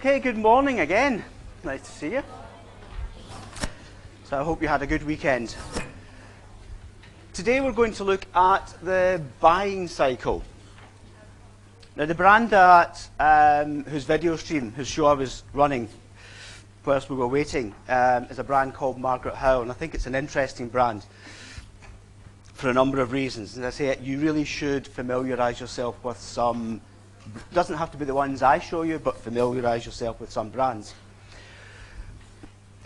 Okay, good morning again. Nice to see you. So I hope you had a good weekend. Today we're going to look at the buying cycle. Now the brand that whose video stream, whose show I was running whilst we were waiting, is a brand called Margaret Howell, and I think it's an interesting brand for a number of reasons. As I say, you really should familiarise yourself with some. It doesn't have to be the ones I show you, but familiarise yourself with some brands.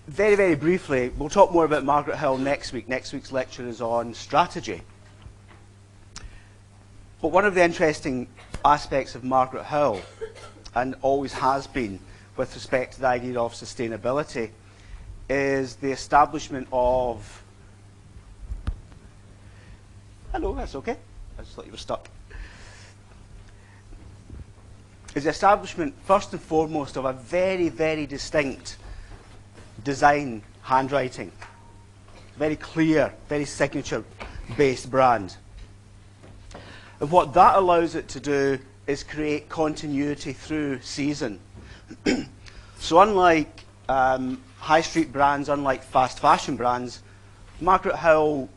Very, very briefly, we'll talk more about Margaret Howell next week. Next week's lecture is on strategy. But one of the interesting aspects of Margaret Howell, and always has been with respect to the idea of sustainability, is the establishment of... Hello, that's okay. I just thought you were stuck. Is the establishment, first and foremost, of a very, very distinct design handwriting. Very clear, very signature-based brand. And what that allows it to do is create continuity through season. So unlike high street brands, unlike fast fashion brands, Margaret Howell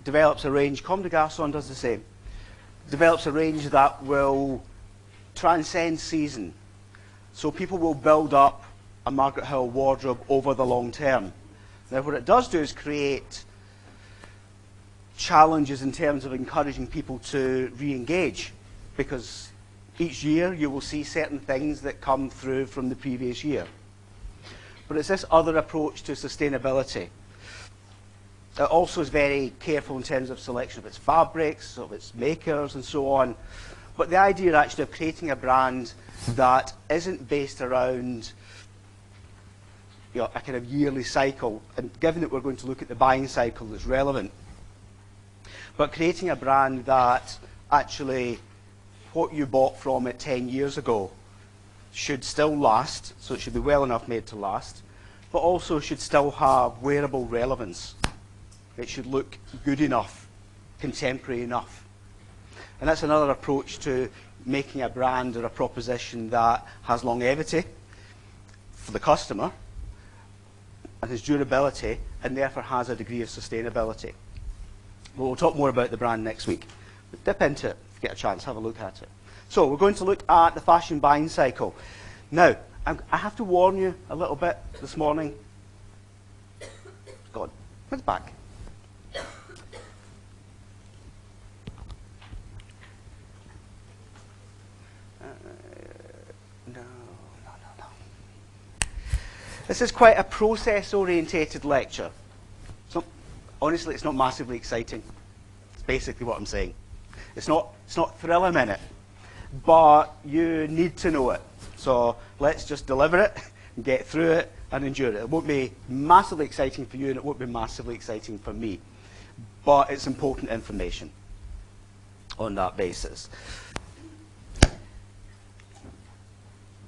develops a range, Comme des Garçons does the same, develops a range that will transcend season. So people will build up a Margaret Howell wardrobe over the long term. Now what it does do is create challenges in terms of encouraging people to re-engage, because each year you will see certain things that come through from the previous year. But it's this other approach to sustainability. It also is very careful in terms of selection of its fabrics, of its makers and so on. But the idea actually of creating a brand that isn't based around a kind of yearly cycle, and given that we're going to look at the buying cycle that's relevant, but creating a brand that actually what you bought from it 10 years ago should still last, so it should be well enough made to last, but also should still have wearable relevance. It should look good enough, contemporary enough. And that's another approach to making a brand or a proposition that has longevity for the customer and has durability and therefore has a degree of sustainability. Well, we'll talk more about the brand next week. But dip into it, if you get a chance, have a look at it. So we're going to look at the fashion buying cycle. Now, I have to warn you a little bit this morning. God, it's back. This is quite a process-orientated lecture. Honestly, it's not massively exciting. It's basically what I'm saying. It's not thrilling in it, but you need to know it. So let's just deliver it, get through it, and endure it. It won't be massively exciting for you, and it won't be massively exciting for me. But it's important information on that basis.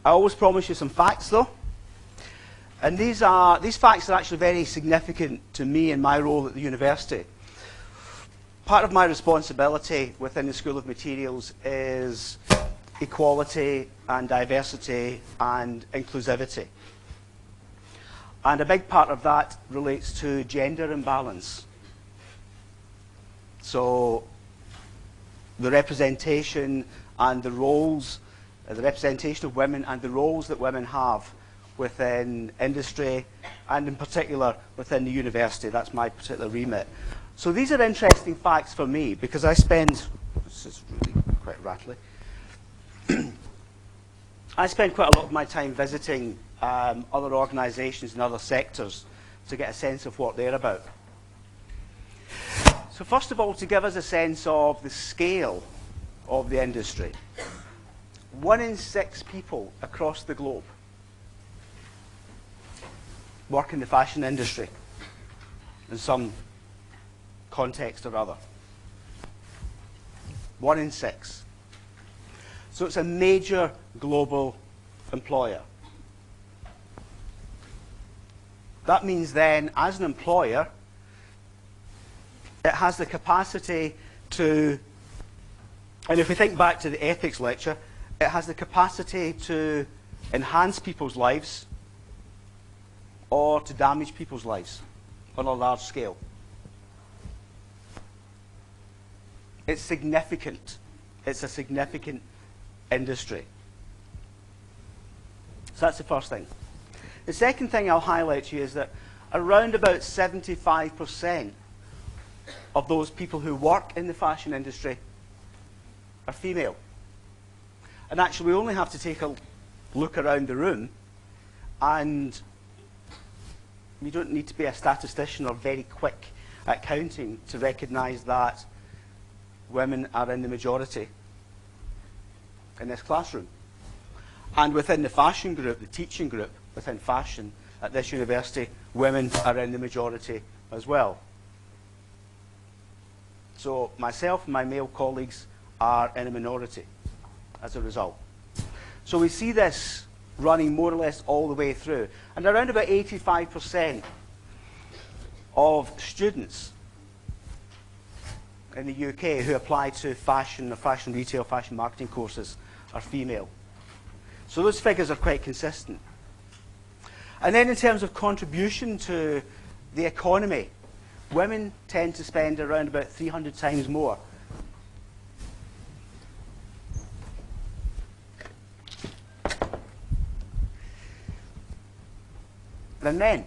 I always promise you some facts, though. And these facts are actually very significant to me in my role at the university. Part of my responsibility within the School of Materials is equality and diversity and inclusivity. And a big part of that relates to gender imbalance. So the representation and the roles, the representation of women and the roles that women have within industry, and in particular within the university. That's my particular remit. So these are interesting facts for me, because I spend, this is really quite rattly, I spend quite a lot of my time visiting other organisations in other sectors to get a sense of what they're about. So first of all, to give us a sense of the scale of the industry, 1 in 6 people across the globe work in the fashion industry in some context or other. 1 in 6. So it's a major global employer. That means then, as an employer, it has the capacity to, and if we think back to the ethics lecture, it has the capacity to enhance people's lives or to damage people's lives on a large scale. It's significant. It's a significant industry. So that's the first thing. The second thing I'll highlight to you is that around about 75% of those people who work in the fashion industry are female. And actually, we only have to take a look around the room, and you don't need to be a statistician or very quick at counting to recognize that women are in the majority in this classroom. And within the fashion group, the teaching group within fashion at this university, women are in the majority as well. So myself and my male colleagues are in a minority as a result. So we see this running more or less all the way through. And around about 85% of students in the UK who apply to fashion or fashion retail, fashion marketing courses are female. So those figures are quite consistent. And then in terms of contribution to the economy, women tend to spend around about 300 times more than men.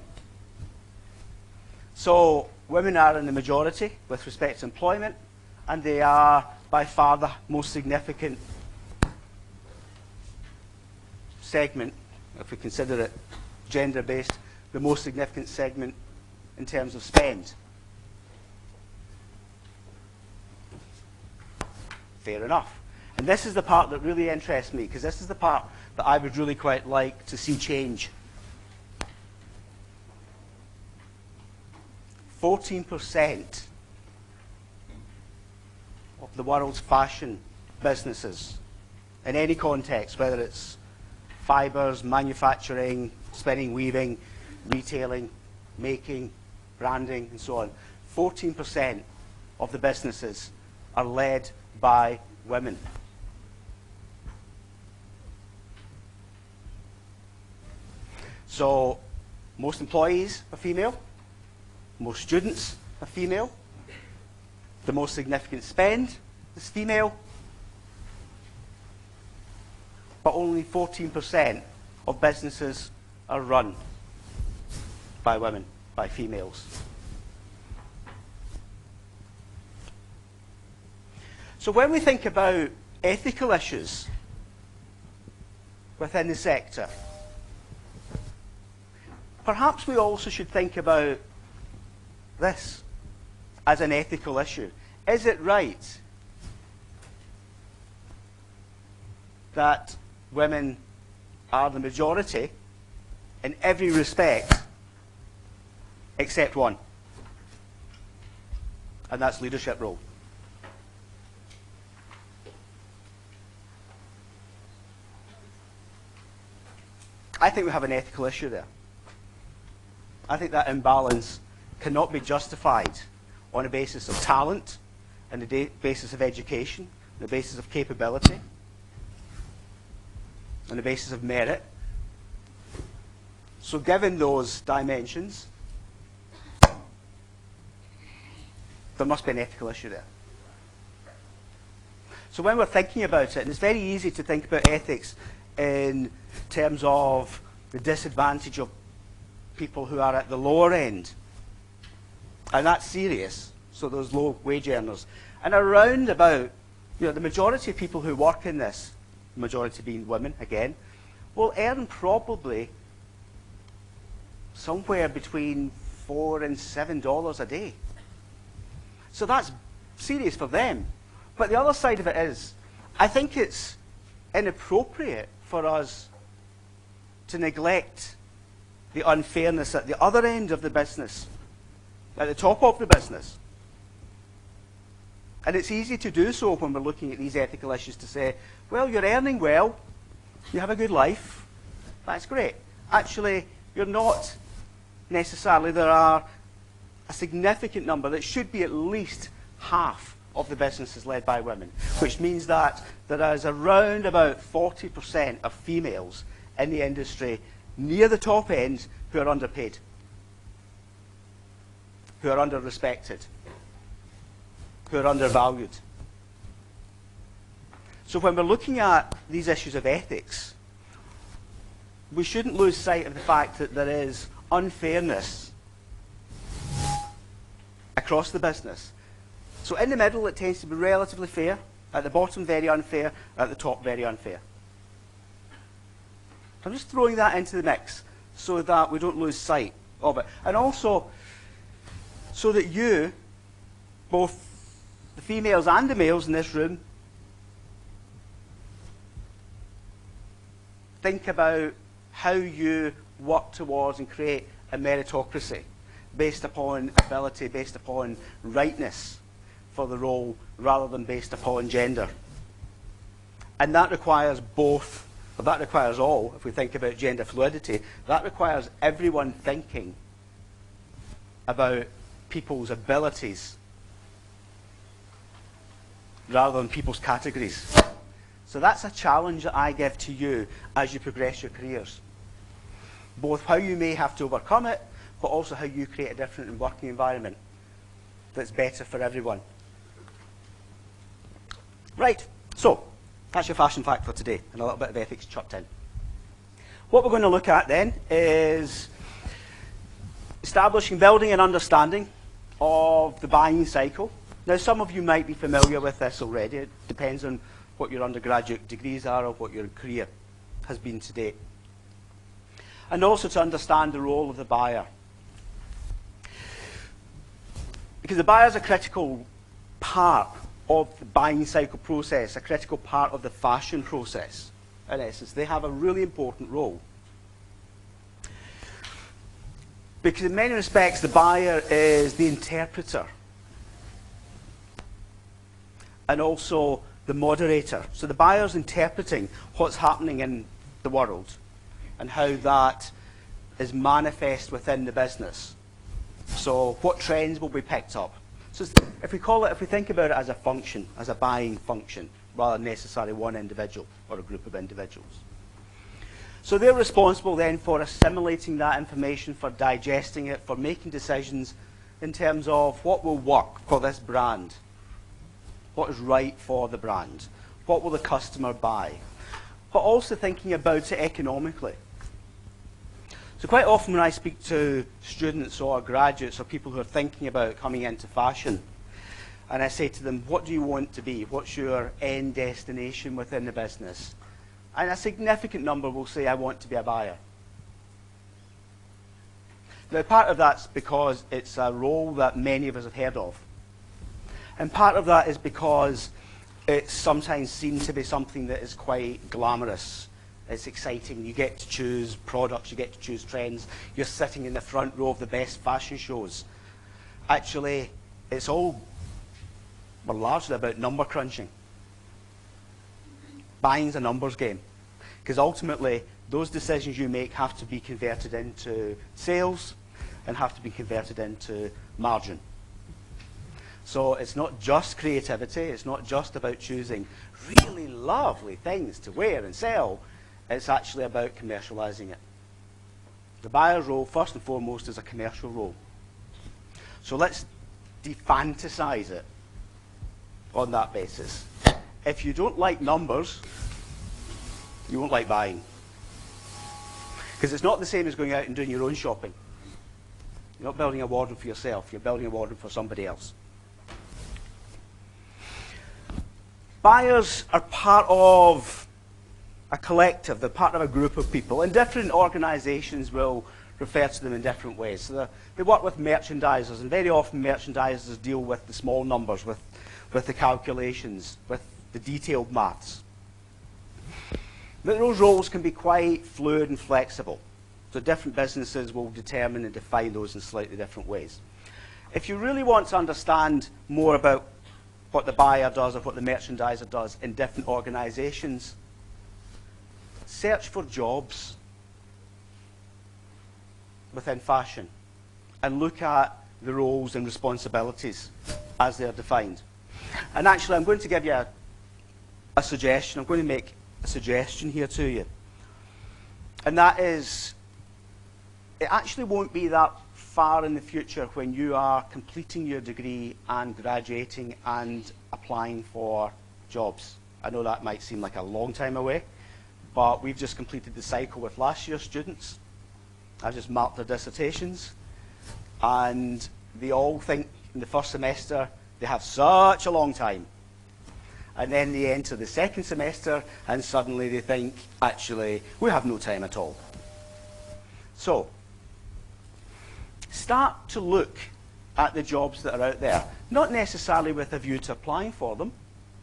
So women are in the majority with respect to employment, and they are by far the most significant segment, if we consider it gender-based, the most significant segment in terms of spend. Fair enough. And this is the part that really interests me, because this is the part that I would really quite like to see change. 14% of the world's fashion businesses, in any context, whether it's fibers, manufacturing, spinning, weaving, retailing, making, branding, and so on, 14% of the businesses are led by women. So most employees are female, most students are female, the most significant spend is female, but only 14% of businesses are run by women, by females. So when we think about ethical issues within the sector, perhaps we also should think about this as an ethical issue. Is it right that women are the majority in every respect except one? And that's leadership role. I think we have an ethical issue there. I think that imbalance cannot be justified on a basis of talent, and the basis of education, the basis of capability, on the basis of merit. So given those dimensions, there must be an ethical issue there. So when we're thinking about it, and it's very easy to think about ethics in terms of the disadvantage of people who are at the lower end, and that's serious, so those low wage earners. And around about, the majority of people who work in this, the majority being women, again, will earn probably somewhere between $4 and $7 a day. So that's serious for them. But the other side of it is, I think it's inappropriate for us to neglect the unfairness at the other end of the business, at the top of the business. And it's easy to do so when we're looking at these ethical issues, to say, well, you're earning well, you have a good life, that's great. Actually, you're not necessarily. There are a significant number, that should be at least half of the businesses led by women, which means that there is around about 40% of females in the industry near the top end who are underpaid, who are under-respected, who are undervalued. So when we're looking at these issues of ethics, we shouldn't lose sight of the fact that there is unfairness across the business. So in the middle, it tends to be relatively fair. At the bottom, very unfair. At the top, very unfair. I'm just throwing that into the mix so that we don't lose sight of it. And also, so that you, both the females and the males in this room, think about how you work towards and create a meritocracy based upon ability, based upon rightness for the role, rather than based upon gender. And that requires both, or that requires all, if we think about gender fluidity, that requires everyone thinking about people's abilities rather than people's categories. So that's a challenge that I give to you as you progress your careers. Both how you may have to overcome it, but also how you create a different working environment that's better for everyone. Right, so that's your fashion fact for today, and a little bit of ethics chucked in. What we're going to look at then is establishing, building an understanding of the buying cycle. Now, some of you might be familiar with this already. It depends on what your undergraduate degrees are or what your career has been to date. And also to understand the role of the buyer. Because the buyer is a critical part of the buying cycle process, a critical part of the fashion process. In essence, they have a really important role. Because in many respects, the buyer is the interpreter and also the moderator. So the buyer's interpreting what's happening in the world and how that is manifest within the business. So what trends will be picked up? So if we think about it as a function, as a buying function, rather than necessarily one individual or a group of individuals. So they're responsible then for assimilating that information, for digesting it, for making decisions in terms of what will work for this brand, what is right for the brand, what will the customer buy, but also thinking about it economically. So quite often when I speak to students or graduates or people who are thinking about coming into fashion, and I say to them, what do you want to be? What's your end destination within the business? And a significant number will say, I want to be a buyer. Now, part of that's because it's a role that many of us have heard of. And part of that is because it's sometimes seen to be something that is quite glamorous. It's exciting. You get to choose products, you get to choose trends. You're sitting in the front row of the best fashion shows. Actually, it's all largely about number crunching. Buying's a numbers game. Because ultimately, those decisions you make have to be converted into sales and have to be converted into margin. So it's not just creativity. It's not just about choosing really lovely things to wear and sell. It's actually about commercializing it. The buyer's role, first and foremost, is a commercial role. So let's defantasize it on that basis. If you don't like numbers, you won't like buying. Because it's not the same as going out and doing your own shopping. You're not building a wardrobe for yourself. You're building a wardrobe for somebody else. Buyers are part of a collective. They're part of a group of people. And different organizations will refer to them in different ways. So they work with merchandisers. And very often merchandisers deal with the small numbers, with the calculations, with the detailed maths. But those roles can be quite fluid and flexible. So different businesses will determine and define those in slightly different ways. If you really want to understand more about what the buyer does or what the merchandiser does in different organizations, search for jobs within fashion and look at the roles and responsibilities as they're defined. And actually, I'm going to give you a suggestion. I'm going to make a suggestion here to you. And that is, it actually won't be that far in the future when you are completing your degree and graduating and applying for jobs. I know that might seem like a long time away, but we've just completed the cycle with last year's students. I've just marked their dissertations, and they all think in the first semester they have such a long time. And then they enter the second semester, and suddenly they think, actually, we have no time at all. So, start to look at the jobs that are out there. Not necessarily with a view to applying for them,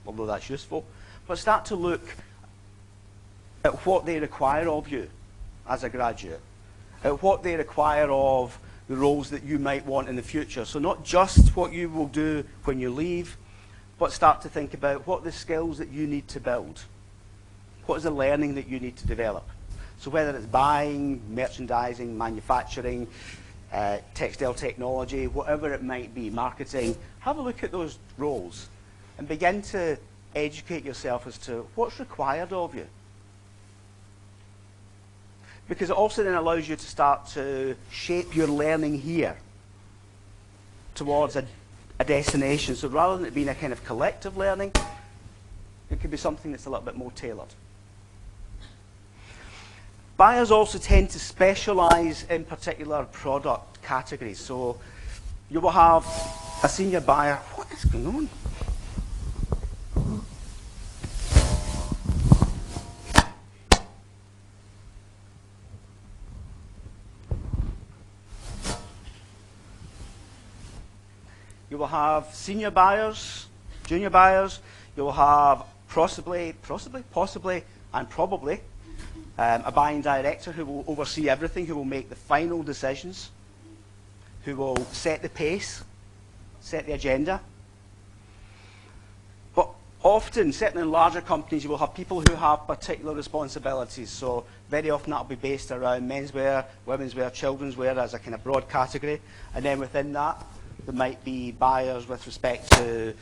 although that's useful, but start to look at what they require of you as a graduate, at what they require of the roles that you might want in the future. So not just what you will do when you leave, but start to think about what are the skills that you need to build. What is the learning that you need to develop? So whether it's buying, merchandising, manufacturing, textile technology, whatever it might be, marketing, have a look at those roles and begin to educate yourself as to what's required of you. Because it also then allows you to start to shape your learning here towards a destination. So rather than it being a kind of collective learning, it could be something that's a little bit more tailored. Buyers also tend to specialize in particular product categories. So you will have a senior buyer. What is going on? You will have senior buyers, junior buyers. You will have possibly, and probably a buying director who will oversee everything, who will make the final decisions, who will set the pace, set the agenda. But often, certainly in larger companies, you will have people who have particular responsibilities. So very often that will be based around menswear, womenswear, children's wear as a kind of broad category. And then within that, there might be buyers with respect to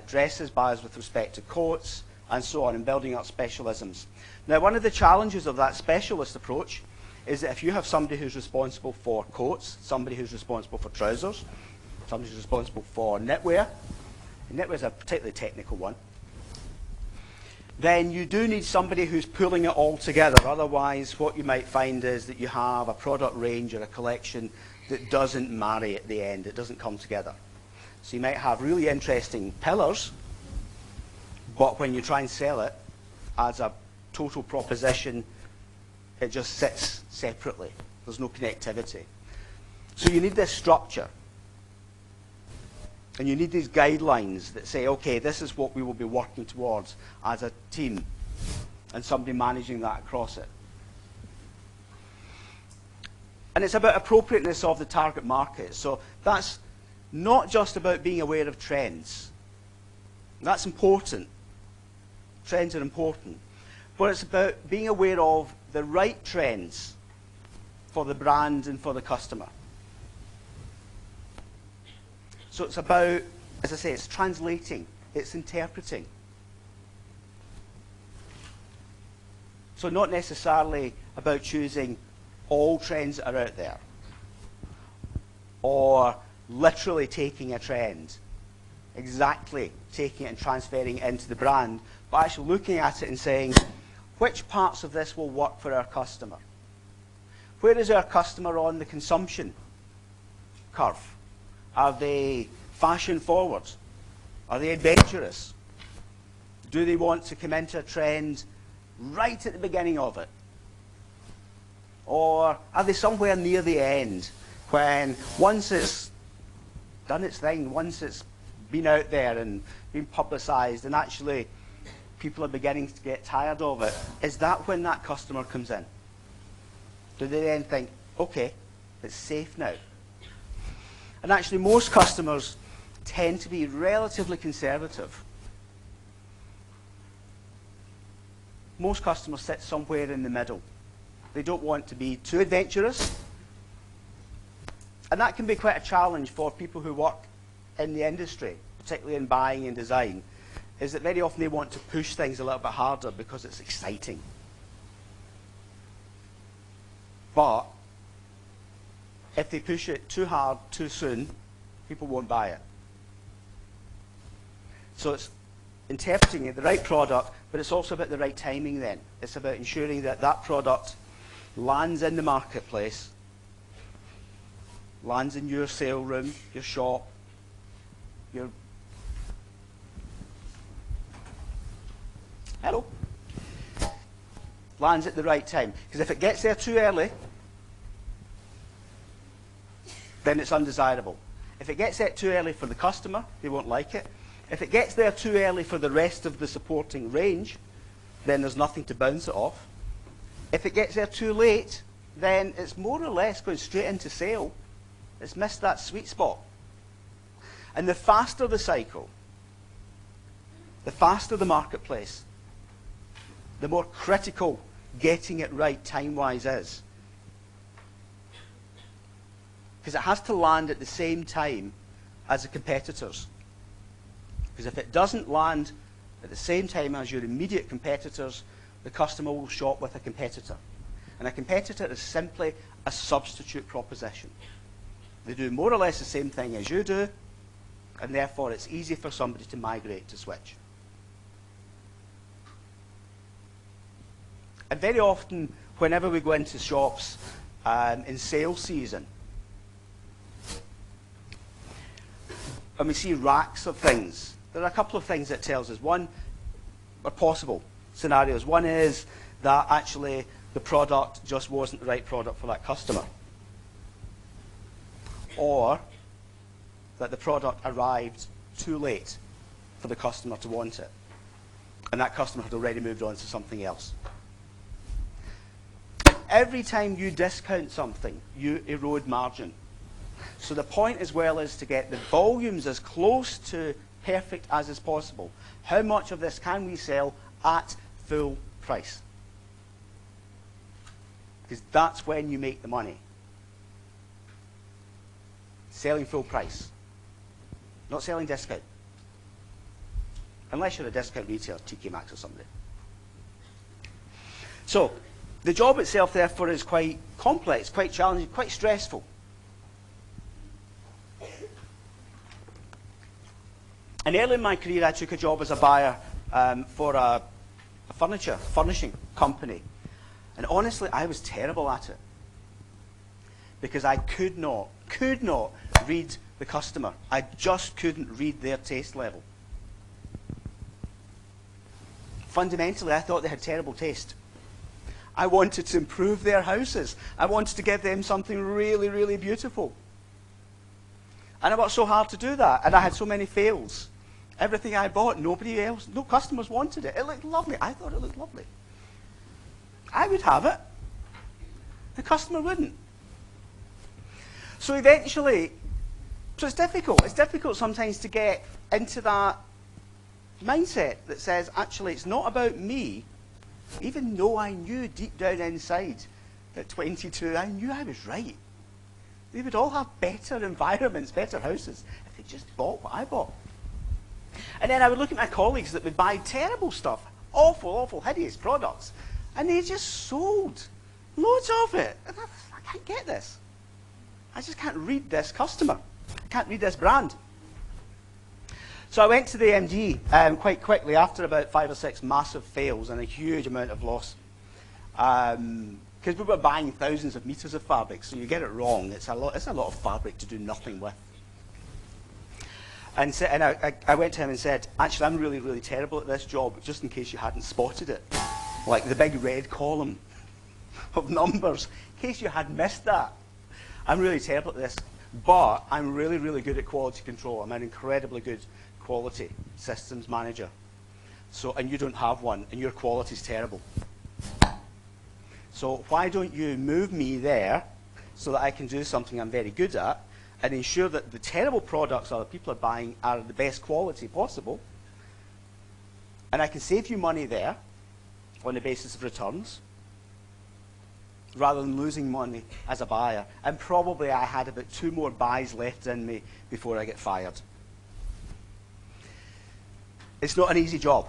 dresses, buyers with respect to coats, and so on, and building up specialisms. Now, one of the challenges of that specialist approach is that if you have somebody who's responsible for coats, somebody who's responsible for trousers, somebody who's responsible for knitwear, and knitwear is a particularly technical one, then you do need somebody who's pulling it all together. Otherwise, what you might find is that you have a product range or a collection that doesn't marry at the end. It doesn't come together. So you might have really interesting pillars, but when you try and sell it as a total proposition, it just sits separately. There's no connectivity. So you need this structure. And you need these guidelines that say, okay, this is what we will be working towards as a team, and somebody managing that across it. And it's about appropriateness of the target market. So that's not just about being aware of trends. That's important. Trends are important. But it's about being aware of the right trends for the brand and for the customer. So it's about, as I say, it's translating, it's interpreting. So not necessarily about choosing all trends that are out there, or literally taking a trend, exactly taking it and transferring it into the brand, but actually looking at it and saying, which parts of this will work for our customer? Where is our customer on the consumption curve? Are they fashion forward? Are they adventurous? Do they want to come into a trend right at the beginning of it? Or are they somewhere near the end, when once it's done its thing, once it's been out there and been publicised and actually people are beginning to get tired of it, is that when that customer comes in? Do they then think, okay, it's safe now? And actually most customers tend to be relatively conservative. Most customers sit somewhere in the middle. They don't want to be too adventurous. And that can be quite a challenge for people who work in the industry, particularly in buying and design, is that very often they want to push things a little bit harder because it's exciting. But if they push it too hard, too soon, people won't buy it. So it's interpreting the right product, but it's also about the right timing then. It's about ensuring that that product lands in the marketplace, lands in your sale room, your shop, your... Hello? Lands at the right time. Because if it gets there too early, then it's undesirable. If it gets there too early for the customer, they won't like it. If it gets there too early for the rest of the supporting range, then there's nothing to bounce it off. If it gets there too late, then it's more or less going straight into sale. It's missed that sweet spot. And the faster the cycle, the faster the marketplace, the more critical getting it right time-wise is. Because it has to land at the same time as the competitors. Because if it doesn't land at the same time as your immediate competitors, the customer will shop with a competitor. And a competitor is simply a substitute proposition. They do more or less the same thing as you do, and therefore it's easy for somebody to migrate, to switch. And very often, whenever we go into shops in sales season, and we see racks of things, there are a couple of things that tells us. One, or possible scenarios. One is that actually the product just wasn't the right product for that customer. Or that the product arrived too late for the customer to want it. And that customer had already moved on to something else. Every time you discount something, you erode margin. So the point as well is to get the volumes as close to perfect as is possible. How much of this can we sell at full price? Because that's when you make the money. Selling full price. Not selling discount. Unless you're a discount retailer, TK Maxx or somebody. So, the job itself, therefore, is quite complex, quite challenging, quite stressful. And early in my career, I took a job as a buyer for a furnishing company. And honestly, I was terrible at it. Because I could not read the customer. I just couldn't read their taste level. Fundamentally, I thought they had terrible taste. I wanted to improve their houses. I wanted to give them something really, really beautiful. And I worked so hard to do that, and I had so many fails. Everything I bought, nobody else, no customers wanted it. It looked lovely. I thought it looked lovely. I would have it. The customer wouldn't. So eventually, so it's difficult. It's difficult sometimes to get into that mindset that says, actually, it's not about me. Even though I knew deep down inside at 22, I knew I was right. They would all have better environments, better houses, if they just bought what I bought. And then I would look at my colleagues that would buy terrible stuff, awful, awful, hideous products, and they just sold loads of it. And I can't get this. I just can't read this customer. I can't read this brand. So I went to the MD quite quickly after about 5 or 6 massive fails and a huge amount of loss. Because we were buying thousands of meters of fabric, so you get it wrong. It's a lot of fabric to do nothing with. And I went to him and said, actually, I'm really, really terrible at this job, just in case you hadn't spotted it. Like the big red column of numbers, in case you had missed that. I'm really terrible at this, but I'm really, really good at quality control. I'm an incredibly good quality systems manager. So, and you don't have one, and your quality's terrible. So why don't you move me there so that I can do something I'm very good at and ensure that the terrible products other people are buying are the best quality possible, and I can save you money there on the basis of returns rather than losing money as a buyer. And probably I had about 2 more buys left in me before I get fired. It's not an easy job.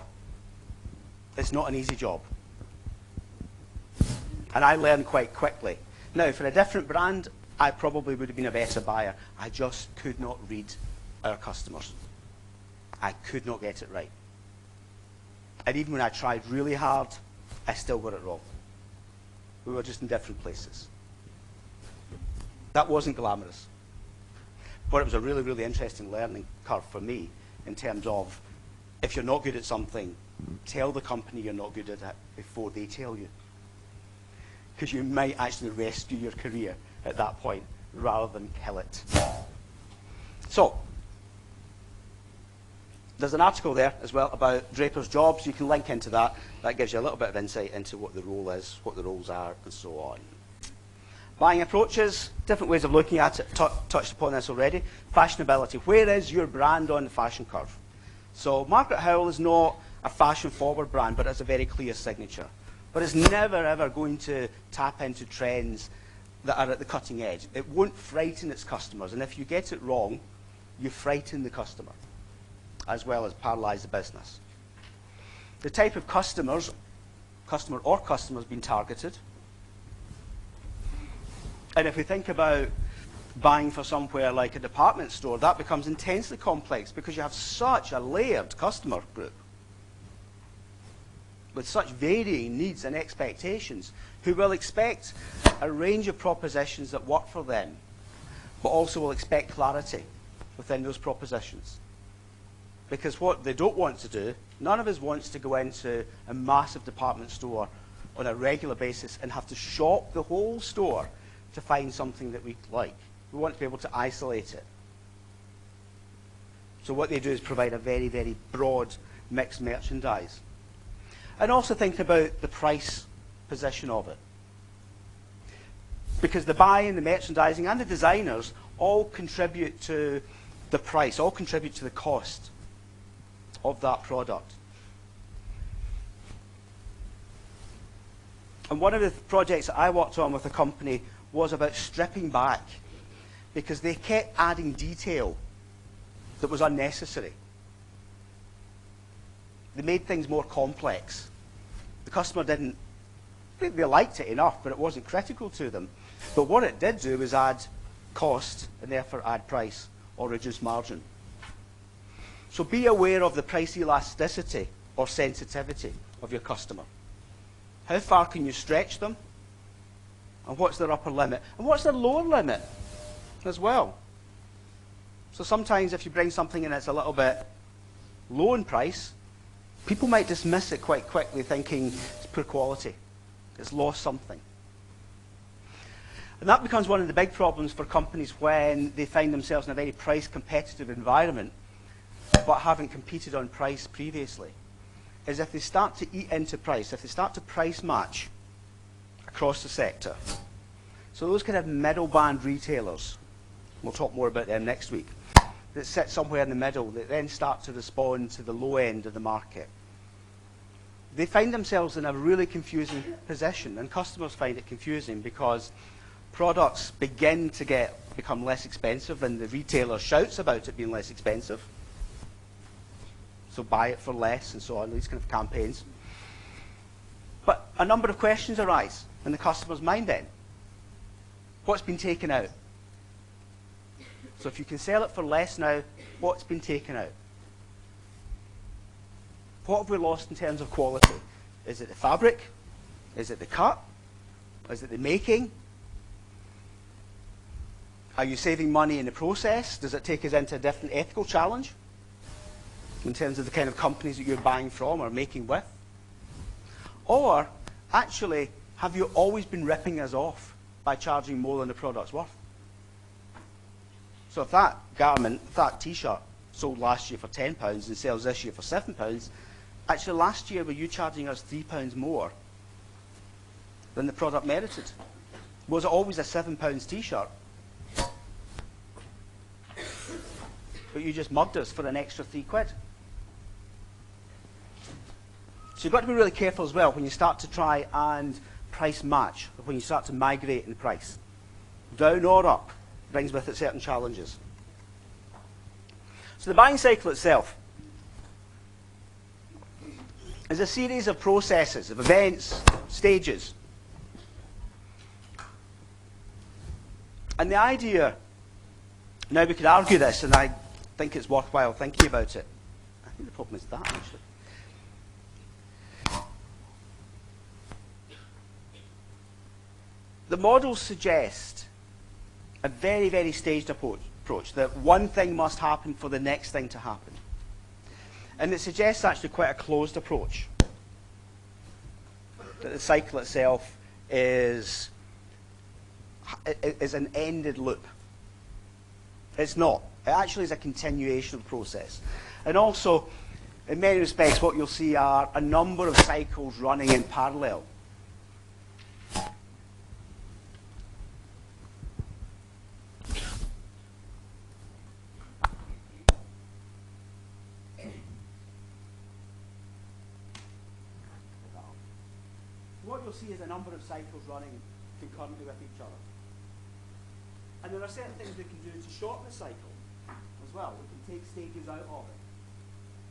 It's not an easy job. And I learned quite quickly Now, for a different brand, I probably would have been a better buyer. I just could not read our customers. I could not get it right. And even when I tried really hard, I still got it wrong. We were just in different places. That wasn't glamorous. But it was a really, really interesting learning curve for me in terms of, if you're not good at something, tell the company you're not good at it before they tell you. Because you might actually rescue your career at that point rather than kill it. So, there's an article there as well about Draper's jobs. You can link into that. That gives you a little bit of insight into what the role is, what the roles are, and so on. Buying approaches, different ways of looking at it. Touched upon this already. Fashionability. Where is your brand on the fashion curve? So Margaret Howell is not a fashion-forward brand, but it's a very clear signature. But it's never, ever going to tap into trends that are at the cutting edge. It won't frighten its customers. And if you get it wrong, you frighten the customer, as well as paralyze the business. The type of customer or customers being targeted. And if we think about buying for somewhere like a department store, that becomes intensely complex because you have such a layered customer group with such varying needs and expectations, who will expect a range of propositions that work for them, but also will expect clarity within those propositions. Because what they don't want to do, none of us wants to go into a massive department store on a regular basis and have to shop the whole store to find something that we like. We want to be able to isolate it. So what they do is provide a very, very broad mixed merchandise. And also think about the price position of it. Because the buying, the merchandising, and the designers all contribute to the price, all contribute to the cost of that product. And one of the projects that I worked on with a company was about stripping back, because they kept adding detail that was unnecessary. They made things more complex. The customer didn't, they liked it enough, but it wasn't critical to them. But what it did do was add cost and therefore add price or reduce margin. So be aware of the price elasticity or sensitivity of your customer. How far can you stretch them? And what's their upper limit? And what's their lower limit as well? So sometimes if you bring something in that's a little bit low in price, people might dismiss it quite quickly thinking it's poor quality. It's lost something. And that becomes one of the big problems for companies when they find themselves in a very price competitive environment but haven't competed on price previously, is if they start to eat into price, if they start to price match across the sector. So those kind of middle band retailers, we'll talk more about them next week, that sit somewhere in the middle, that then start to respond to the low end of the market. They find themselves in a really confusing position, and customers find it confusing because products begin to become less expensive, and the retailer shouts about it being less expensive. So buy it for less and so on, these kind of campaigns. But a number of questions arise in the customer's mind then. What's been taken out? So if you can sell it for less now, what's been taken out? What have we lost in terms of quality? Is it the fabric? Is it the cut? Is it the making? Are you saving money in the process? Does it take us into a different ethical challenge in terms of the kind of companies that you're buying from or making with? Or, actually, have you always been ripping us off by charging more than the product's worth? So if that garment, if that t-shirt sold last year for £10 and sells this year for £7, actually last year were you charging us £3 more than the product merited? Was it always a £7 t-shirt? But you just mugged us for an extra £3. So you've got to be really careful as well when you start to try and price match, or when you start to migrate in price. Down or up brings with it certain challenges. So the buying cycle itself is a series of processes, of events, stages. And the idea, now we could argue this, and I think it's worthwhile thinking about it. I think the problem is that, actually. The models suggest a very, very staged approach, that one thing must happen for the next thing to happen. And it suggests actually quite a closed approach, that the cycle itself is an ended loop. It's not. It actually is a continuation of the process. And also, in many respects, what you'll see are a number of cycles running in parallel. What you'll see is a number of cycles running concurrently with each other. And there are certain things we can do to shorten the cycle as well. We can take stages out of it.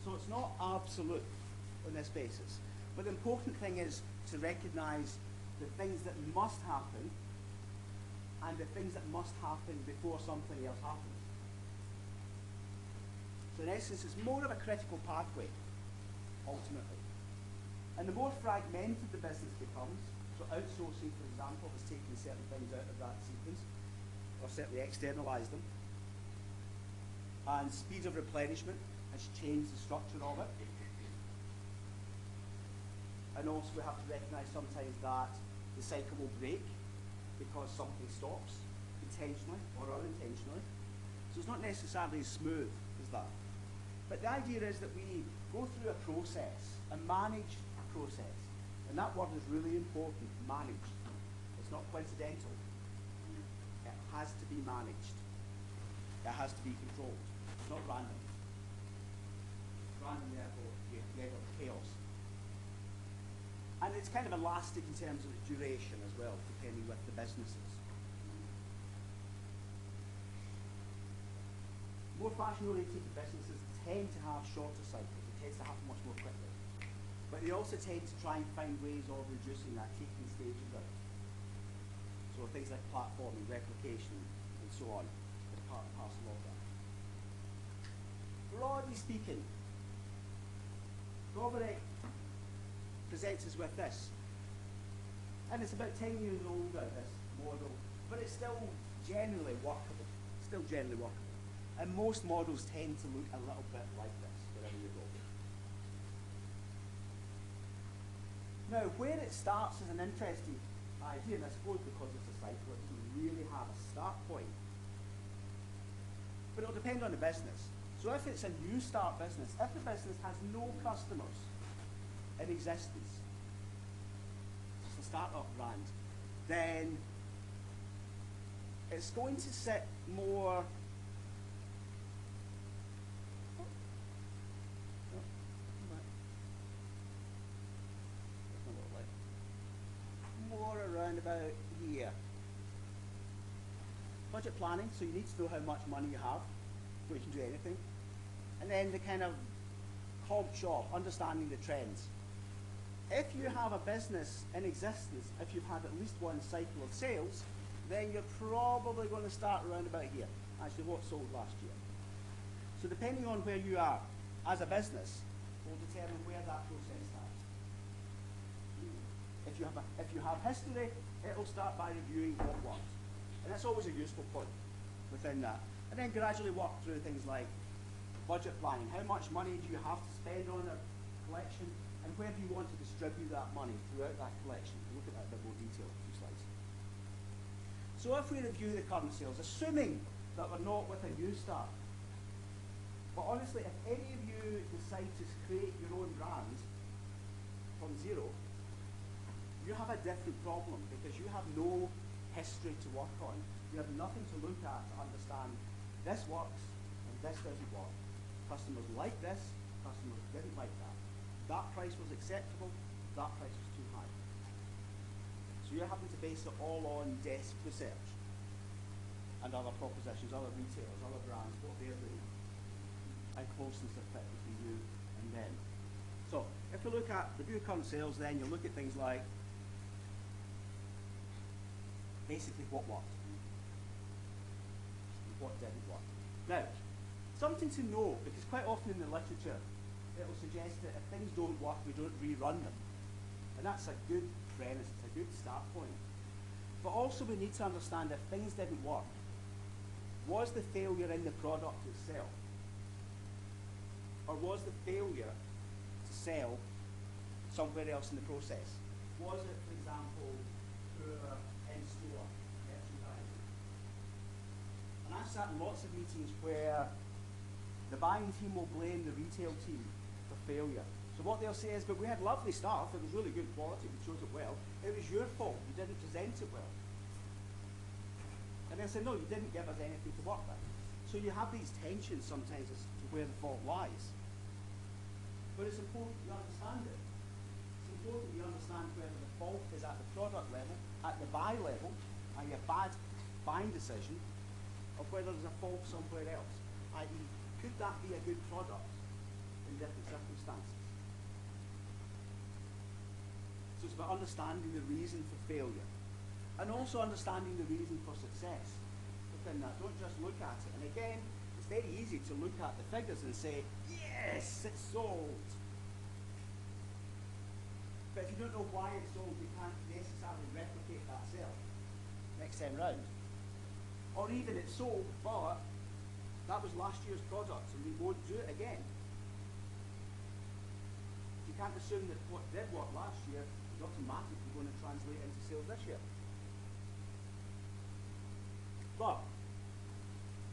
So it's not absolute on this basis. But the important thing is to recognize the things that must happen and the things that must happen before something else happens. So in essence, it's more of a critical pathway, ultimately. And the more fragmented the business becomes, so outsourcing, for example, has taken certain things out of that sequence, or certainly externalized them. And speed of replenishment has changed the structure of it. And also we have to recognize sometimes that the cycle will break because something stops, intentionally or unintentionally. So it's not necessarily as smooth as that. But the idea is that we go through a process and manage a process. And that word is really important, manage. It's not coincidental. It has to be managed. It has to be controlled. It's not random. Random, therefore, you get chaos. And it's kind of elastic in terms of duration as well, depending with the businesses. More fashion-oriented businesses tend to have shorter cycles. It tends to happen much more quickly. But they also tend to try and find ways of reducing that, taking stages out. So things like platforming, replication, and so on, is part and parcel of that. Broadly speaking, Goverick presents us with this. And it's about 10 years old now, this model, but it's still generally workable. Still generally workable. And most models tend to look a little bit like this, wherever you go. Now, where it starts is an interesting idea, and I suppose because it's a cycle, it doesn't really have a start point. But it'll depend on the business. So if it's a new start business, if the business has no customers in existence, it's a startup brand, then it's going to sit more around about here. Budget planning, so you need to know how much money you have before you can do anything. And then the kind of comp shop, understanding the trends. If you have a business in existence, if you've had at least one cycle of sales, then you're probably going to start around about here. Actually, what sold last year. So depending on where you are as a business, will determine where that process starts. If you have history, it'll start by reviewing what worked. And that's always a useful point within that. And then gradually work through things like budget planning. How much money do you have to spend on a collection? And where do you want to distribute that money throughout that collection? We'll look at that in a bit more detail in a few slides. So if we review the current sales, assuming that we're not with a new start, but honestly, if any of you decide to create your own brand from zero, you have a different problem because you have no history to work on. You have nothing to look at to understand this works and this doesn't work. Customers like this, customers didn't like that. That price was acceptable, that price was too high. So you're having to base it all on desk research and other propositions, other retailers, other brands, what they're doing, and closeness of fit between you and them. So if we look at review current sales, then you'll look at things like basically what worked. didn't work. Now, something to note, because quite often in the literature, it will suggest that if things don't work, we don't rerun them. And that's a good premise, it's a good start point. But also we need to understand if things didn't work, was the failure in the product itself? Or was the failure to sell somewhere else in the process? Was it, for example, poor in-store merchandising? And I've sat in lots of meetings where the buying team will blame the retail team for failure. So what they'll say is, but we had lovely stuff, it was really good quality, we chose it well. It was your fault, you didn't present it well. And they'll say, no, you didn't give us anything to work with. So you have these tensions sometimes as to where the fault lies. But it's important you understand it. It's important you understand whether the fault is at the product level, at the buy level, i.e. a bad buying decision, or whether there's a fault somewhere else, i.e. could that be a good product in different circumstances? So it's about understanding the reason for failure and also understanding the reason for success within that. Don't just look at it. And again, it's very easy to look at the figures and say, yes, it's sold. But if you don't know why it's sold, you can't necessarily replicate that sale next time round. Or even it's sold, but that was last year's product and we won't do it again. You can't assume that what did work last year is automatically going to translate into sales this year. But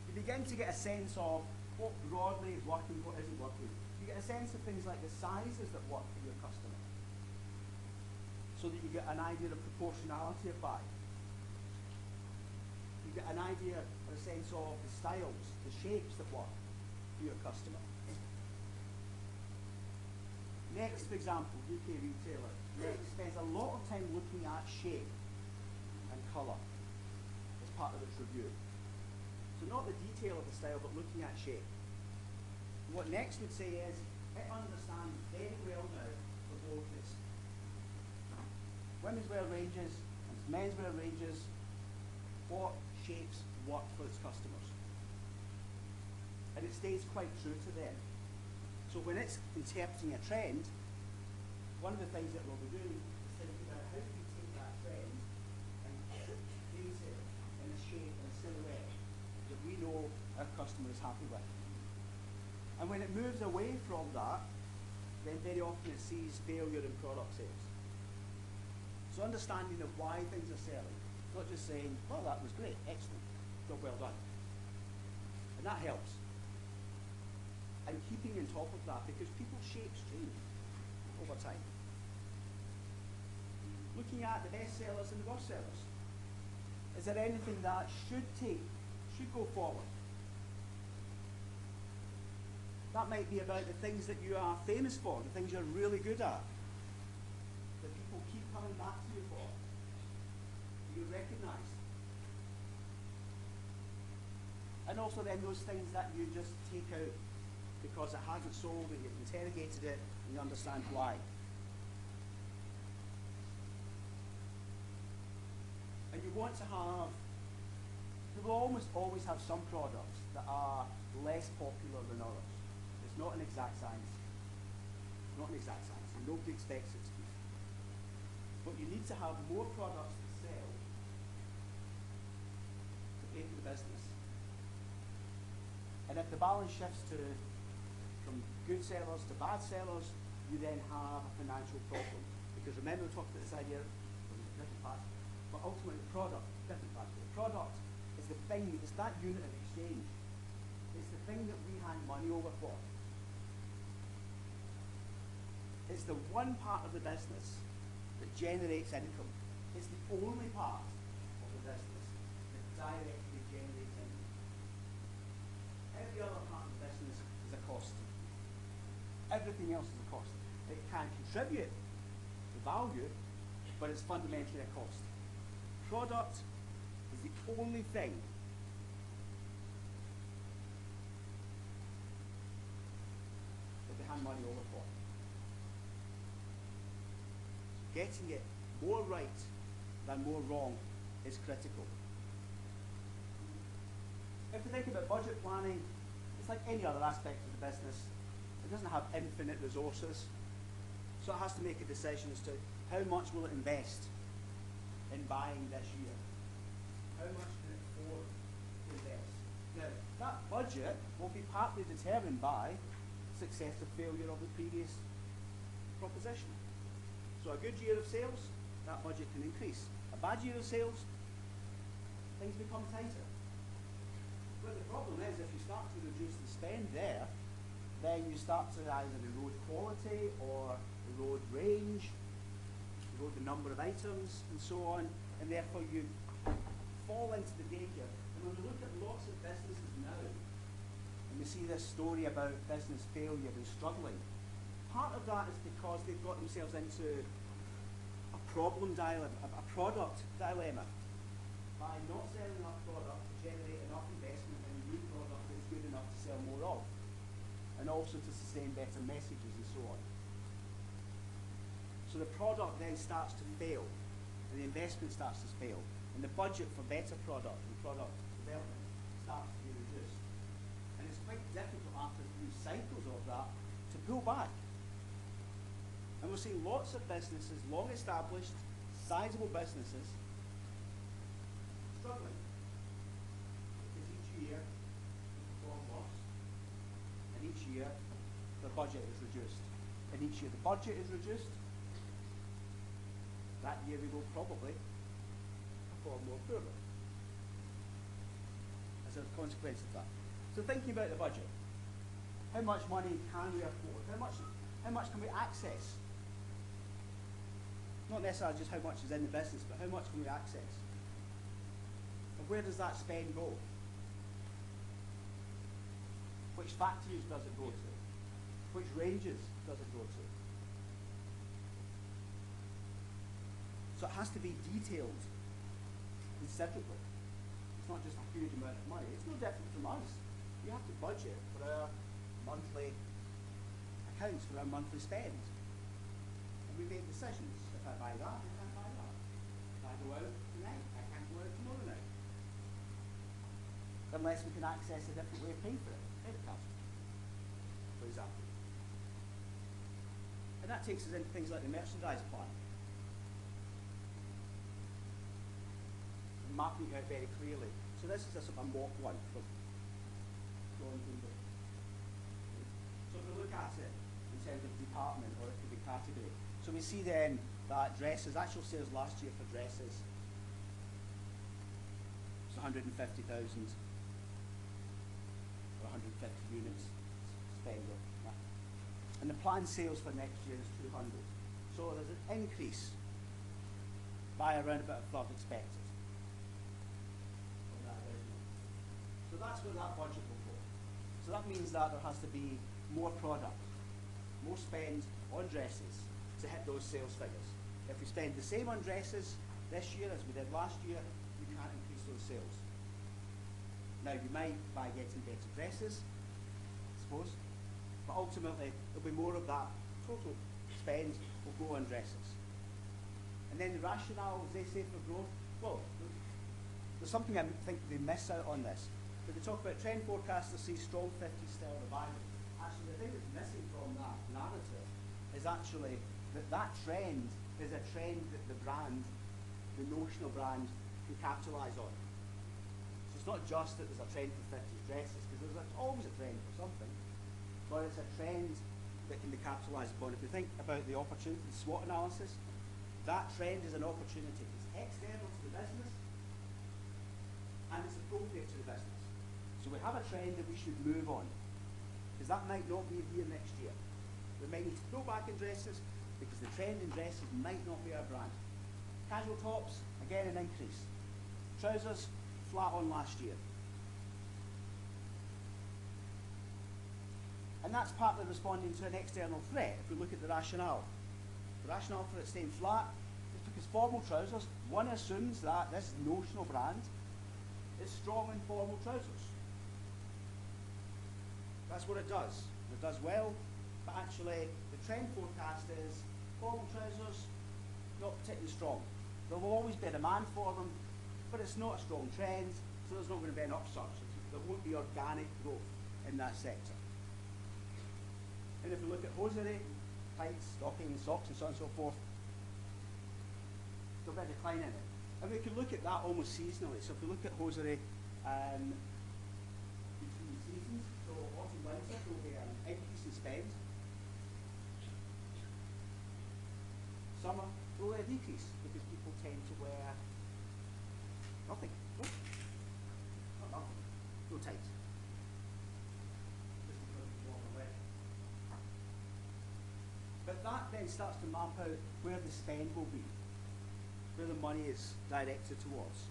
you begin to get a sense of what broadly is working, what isn't working. You get a sense of things like the sizes that work for your customer, so that you get an idea of proportionality of buy. You get an idea or a sense of the styles, the shapes that work for your customer. Next, for example, UK retailer. Next spends a lot of time looking at shape and colour as part of its review. So not the detail of the style, but looking at shape. What Next would say is, it understands very well now for both its women's wear ranges and its menswear ranges, what shapes work for its customers. And it stays quite true to them. So when it's interpreting a trend, one of the things that we'll be doing is thinking about how do we take that trend and use it in a shape and a silhouette that we know our customer is happy with. And when it moves away from that, then very often it sees failure in product sales. So understanding of why things are selling, not just saying, well, that was great, excellent, job well done. And that helps. And keeping on top of that, because people's shapes change over time. Looking at the best sellers and the worst sellers. Is there anything that should go forward? That might be about the things that you are famous for, the things you're really good at, that people keep coming back to you for, you recognise. And also then those things that you just take out because it hasn't sold and you've interrogated it and you understand why. And you want to have, you will almost always have some products that are less popular than others. It's not an exact science. It's not an exact science, and nobody expects it to be. But you need to have more products to sell to pay for the business. And if the balance shifts from good sellers to bad sellers, you then have a financial problem. Because remember we talked about this idea of different parts, but ultimately the product, different parts. The product is the thing, it's that unit of exchange. It's the thing that we hand money over for. It's the one part of the business that generates income. It's the only part of the business that directly generates income. Every other part of the business is a cost. Everything else is a cost. It can contribute to value, but it's fundamentally a cost. Product is the only thing that they hand money over for. So getting it more right than more wrong is critical. If you think about budget planning, it's like any other aspect of the business. It doesn't have infinite resources. So it has to make a decision as to how much will it invest in buying this year. How much can it afford to invest? Now, that budget will be partly determined by success or failure of the previous proposition. So a good year of sales, that budget can increase. A bad year of sales, things become tighter. But the problem is, if you start to reduce the spend there, then you start to either erode quality or erode range, erode the number of items and so on, and therefore you fall into the danger. And when we look at lots of businesses now, and we see this story about business failure and struggling, part of that is because they've got themselves into a problem dilemma, a product dilemma. By not selling enough product to generate enough investment in a new product that's good enough to sell more of, and also to sustain better messages and so on. So the product then starts to fail, and the investment starts to fail, and the budget for better product and product development starts to be reduced. And it's quite difficult after a few cycles of that to pull back. And we're seeing lots of businesses, long established, sizable businesses, struggling. Because each year they perform worse, and each year the budget is reduced. And each year the budget is reduced, that year we will probably perform more poorly as a consequence of that. So thinking about the budget, how much money can we afford? How much can we access? Not necessarily just how much is in the business, but how much can we access? And where does that spend go? Which factories does it go to? Which ranges does it go to? So it has to be detailed considerably. It's not just a huge amount of money. It's no different from us. We have to budget for our monthly accounts, for our monthly spend. And we make decisions. If I buy that, I can't buy that. If I go out tonight, I can't go out tomorrow night. Unless we can access a different way of paying for it. Credit card, for example. And that takes us into things like the merchandise plan. And mapping it out very clearly. So this is a sort of mock one for going through the. So if we look at it in terms of department, or it could be category. So we see then that dresses, actual sales last year for dresses was 150,000 or 150 units spend on that. And the planned sales for next year is 200. So there's an increase by around about a third expected. So that's where that budget will go. So that means that there has to be more product, more spend on dresses to hit those sales figures. If we spend the same on dresses this year as we did last year, we can't increase those sales. Now you might by getting better dresses, I suppose, but ultimately there'll be more of that total spend will go on dresses. And then the rationale, as they say, for growth, well, there's something I think they miss out on this. But they talk about trend forecasters see strong 50s style revival. Actually, the thing that's missing from that narrative is actually that that trend is a trend that the brand, the notional brand, can capitalise on. So it's not just that there's a trend for 50s dresses, because there's always a trend for something, but it's a trend that can be capitalised upon. If you think about the opportunity, the SWOT analysis, that trend is an opportunity. It's external to the business, and it's appropriate to the business. So we have a trend that we should move on, because that might not be here next year. We might need to go back in dresses, because the trend in dresses might not be our brand. Casual tops, again an increase. Trousers, flat on last year. And that's partly responding to an external threat, if we look at the rationale. The rationale for it staying flat is because formal trousers, one assumes that this notional brand is strong in formal trousers. That's what it does. It does well, but actually the trend forecast is formal trousers, not particularly strong. There will always be a demand for them, but it's not a strong trend, so there's not going to be an upsurge. there won't be organic growth in that sector. And if we look at hosiery, tights, stocking, socks and so on and so forth, there'll be a decline in it. And we can look at that almost seasonally. So if we look at hosiery between seasons, so autumn, winter, there'll be an increase in spend. Summer, there'll be a decrease because people tend to wear nothing. Oh, not nothing. No tights. Just because it's warm and wet. But that then starts to map out where the spend will be, where the money is directed towards.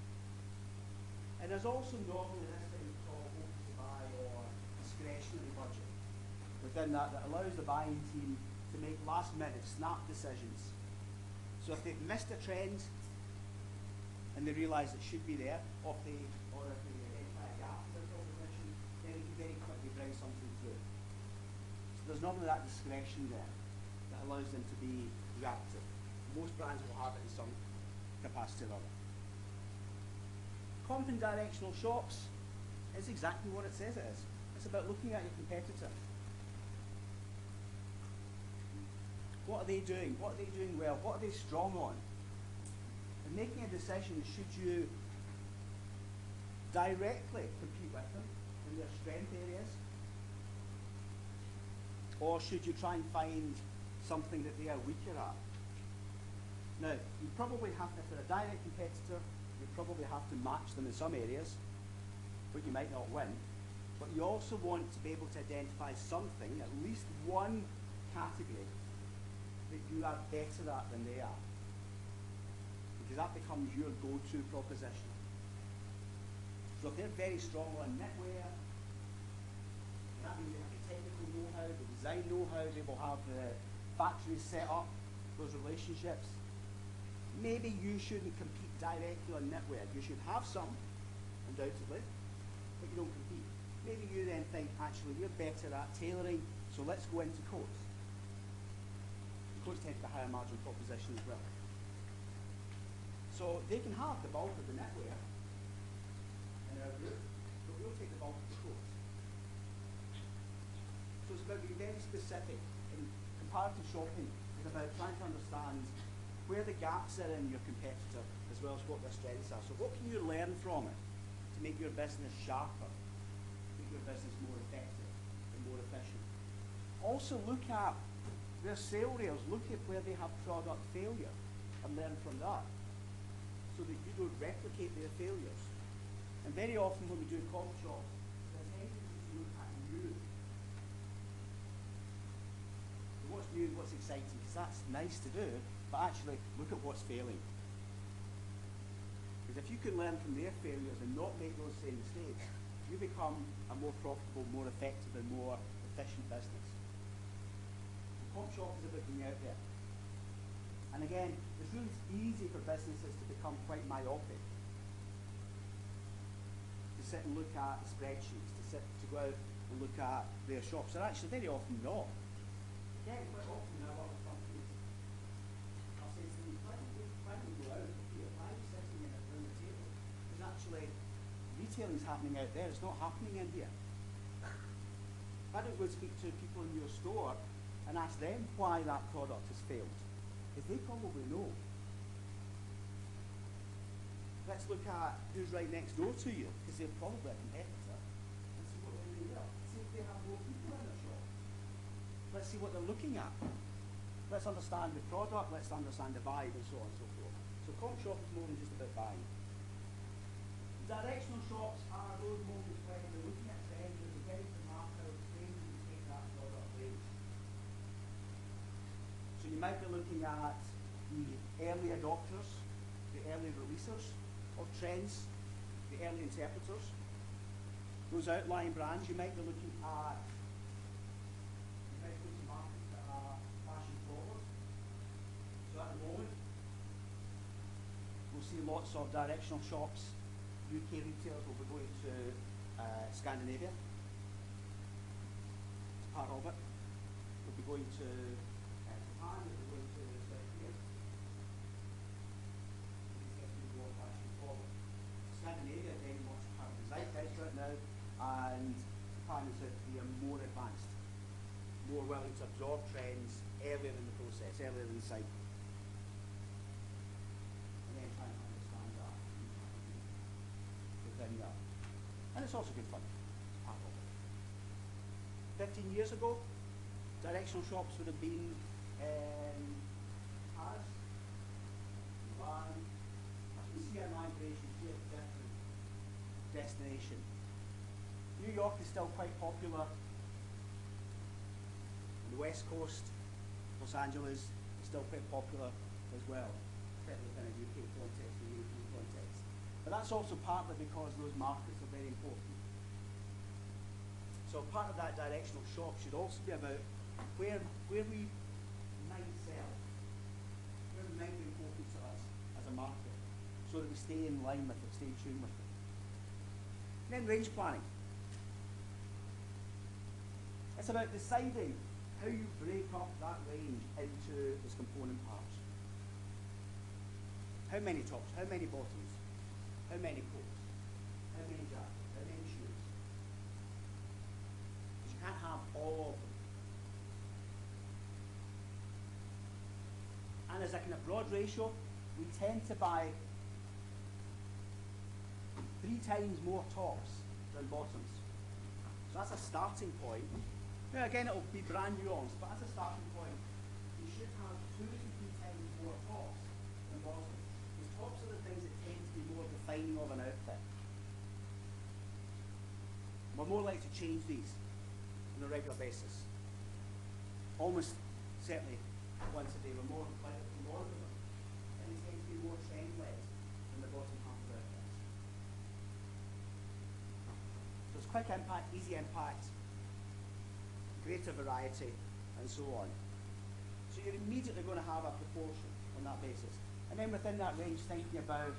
And there's also normally this thing called open to buy or discretionary budget within that allows the buying team to make last minute snap decisions. So if they've missed a trend and they realise it should be there, or if they identify a gap in their proposition, then they can very quickly bring something through. So there's normally that discretion there that allows them to be reactive. Most brands will have it in some capacity or other. Comp and directional shops is exactly what it says it is. It's about looking at your competitor. What are they doing? What are they doing well? What are they strong on? And making a decision, should you directly compete with them in their strength areas? Or should you try and find something that they are weaker at? Now, you probably have, if they're a direct competitor, you probably have to match them in some areas, but you might not win. But you also want to be able to identify something, at least one category, that you are better at than they are. Because that becomes your go-to proposition. So if they're very strong on knitwear, that means they have the technical know-how, the design know-how, they will have the factories set up, those relationships. Maybe you shouldn't compete directly on knitwear. You should have some, undoubtedly, but you don't compete. Maybe you then think, actually, we're better at tailoring, so let's go into coats. Coats tend to be a higher margin proposition as well. So they can have the bulk of the knitwear in our group, but we'll take the bulk of the coats. So it's about being very specific. And comparative shopping is about trying to understand where the gaps are in your competitor as well as what their strengths are. So what can you learn from it to make your business sharper, make your business more effective and more efficient? Also look at their sale rails, look at where they have product failure and learn from that so that you don't replicate their failures. And very often when we do comp shops, there's tendency to look at new. So what's new and what's exciting, because that's nice to do, but actually look at what's failing. Because if you can learn from their failures and not make those same mistakes, you become a more profitable, more effective and more efficient business. The comp shop is about being out there. And again, it's really easy for businesses to become quite myopic. To sit and look at the spreadsheets, to go out and look at their shops. They're actually very often not. Again, quite often now a lot of companies, I'll say to them, why don't you go out here? Why are you sitting in around the table? Because actually, retailing is happening out there, it's not happening in here. Why don't you go speak to people in your store and ask them why that product has failed? Because they probably know. Let's look at who's right next door to you, because they're probably a competitor, and see what they're doing there. See if they have more people in their shop. Let's see what they're looking at. Let's understand the product, let's understand the vibe, and so on and so forth. So comp shop is more than just about buying. Directional shops are those moments where they're looking at trends, they're beginning to map out things and take that product range. So you might be looking at the early adopters, the early releasers of trends, the early interpreters. Those outlying brands, you might be looking at markets that are fashion forward. So at the moment, we'll see lots of directional shops. UK retailers will be going to Scandinavia. It's part of it. We'll be going to Japan, we'll be going to South Korea. Fashion forward. Scandinavia very much part of the zeitgeist right now, and departments that they are more advanced, more willing to absorb trends earlier in the process, earlier in the cycle. And then trying to understand that within that. And it's also good fun. Part of it. 15 years ago, directional shops would have been in Paris, Milan. You see a migration to a different destination. New York is still quite popular. On the West Coast, Los Angeles is still quite popular as well, certainly within a UK context and European context. But that's also partly because those markets are very important. So part of that directional shop should also be about where we might sell, where it might be important to us as a market, so that we stay in line with it, stay tuned with it. And then range planning. It's about deciding how you break up that range into its component parts. How many tops, how many bottoms, how many coats, how many jackets, how many shoes. Because you can't have all of them. And as a kind of broad ratio, we tend to buy 3 times more tops than bottoms. So that's a starting point. Now again, it'll be brand nuanced, but as a starting point, you should have 2 to 3 times more tops than bottoms. Because tops are the things that tend to be more defining of an outfit. We're more likely to change these on a regular basis. Almost certainly once a day, we're more likely to order them. And they tend to be more trend-led than the bottom half of outfits. So it's quick impact, easy impact, greater variety, and so on. So you're immediately going to have a proportion on that basis. And then within that range, thinking about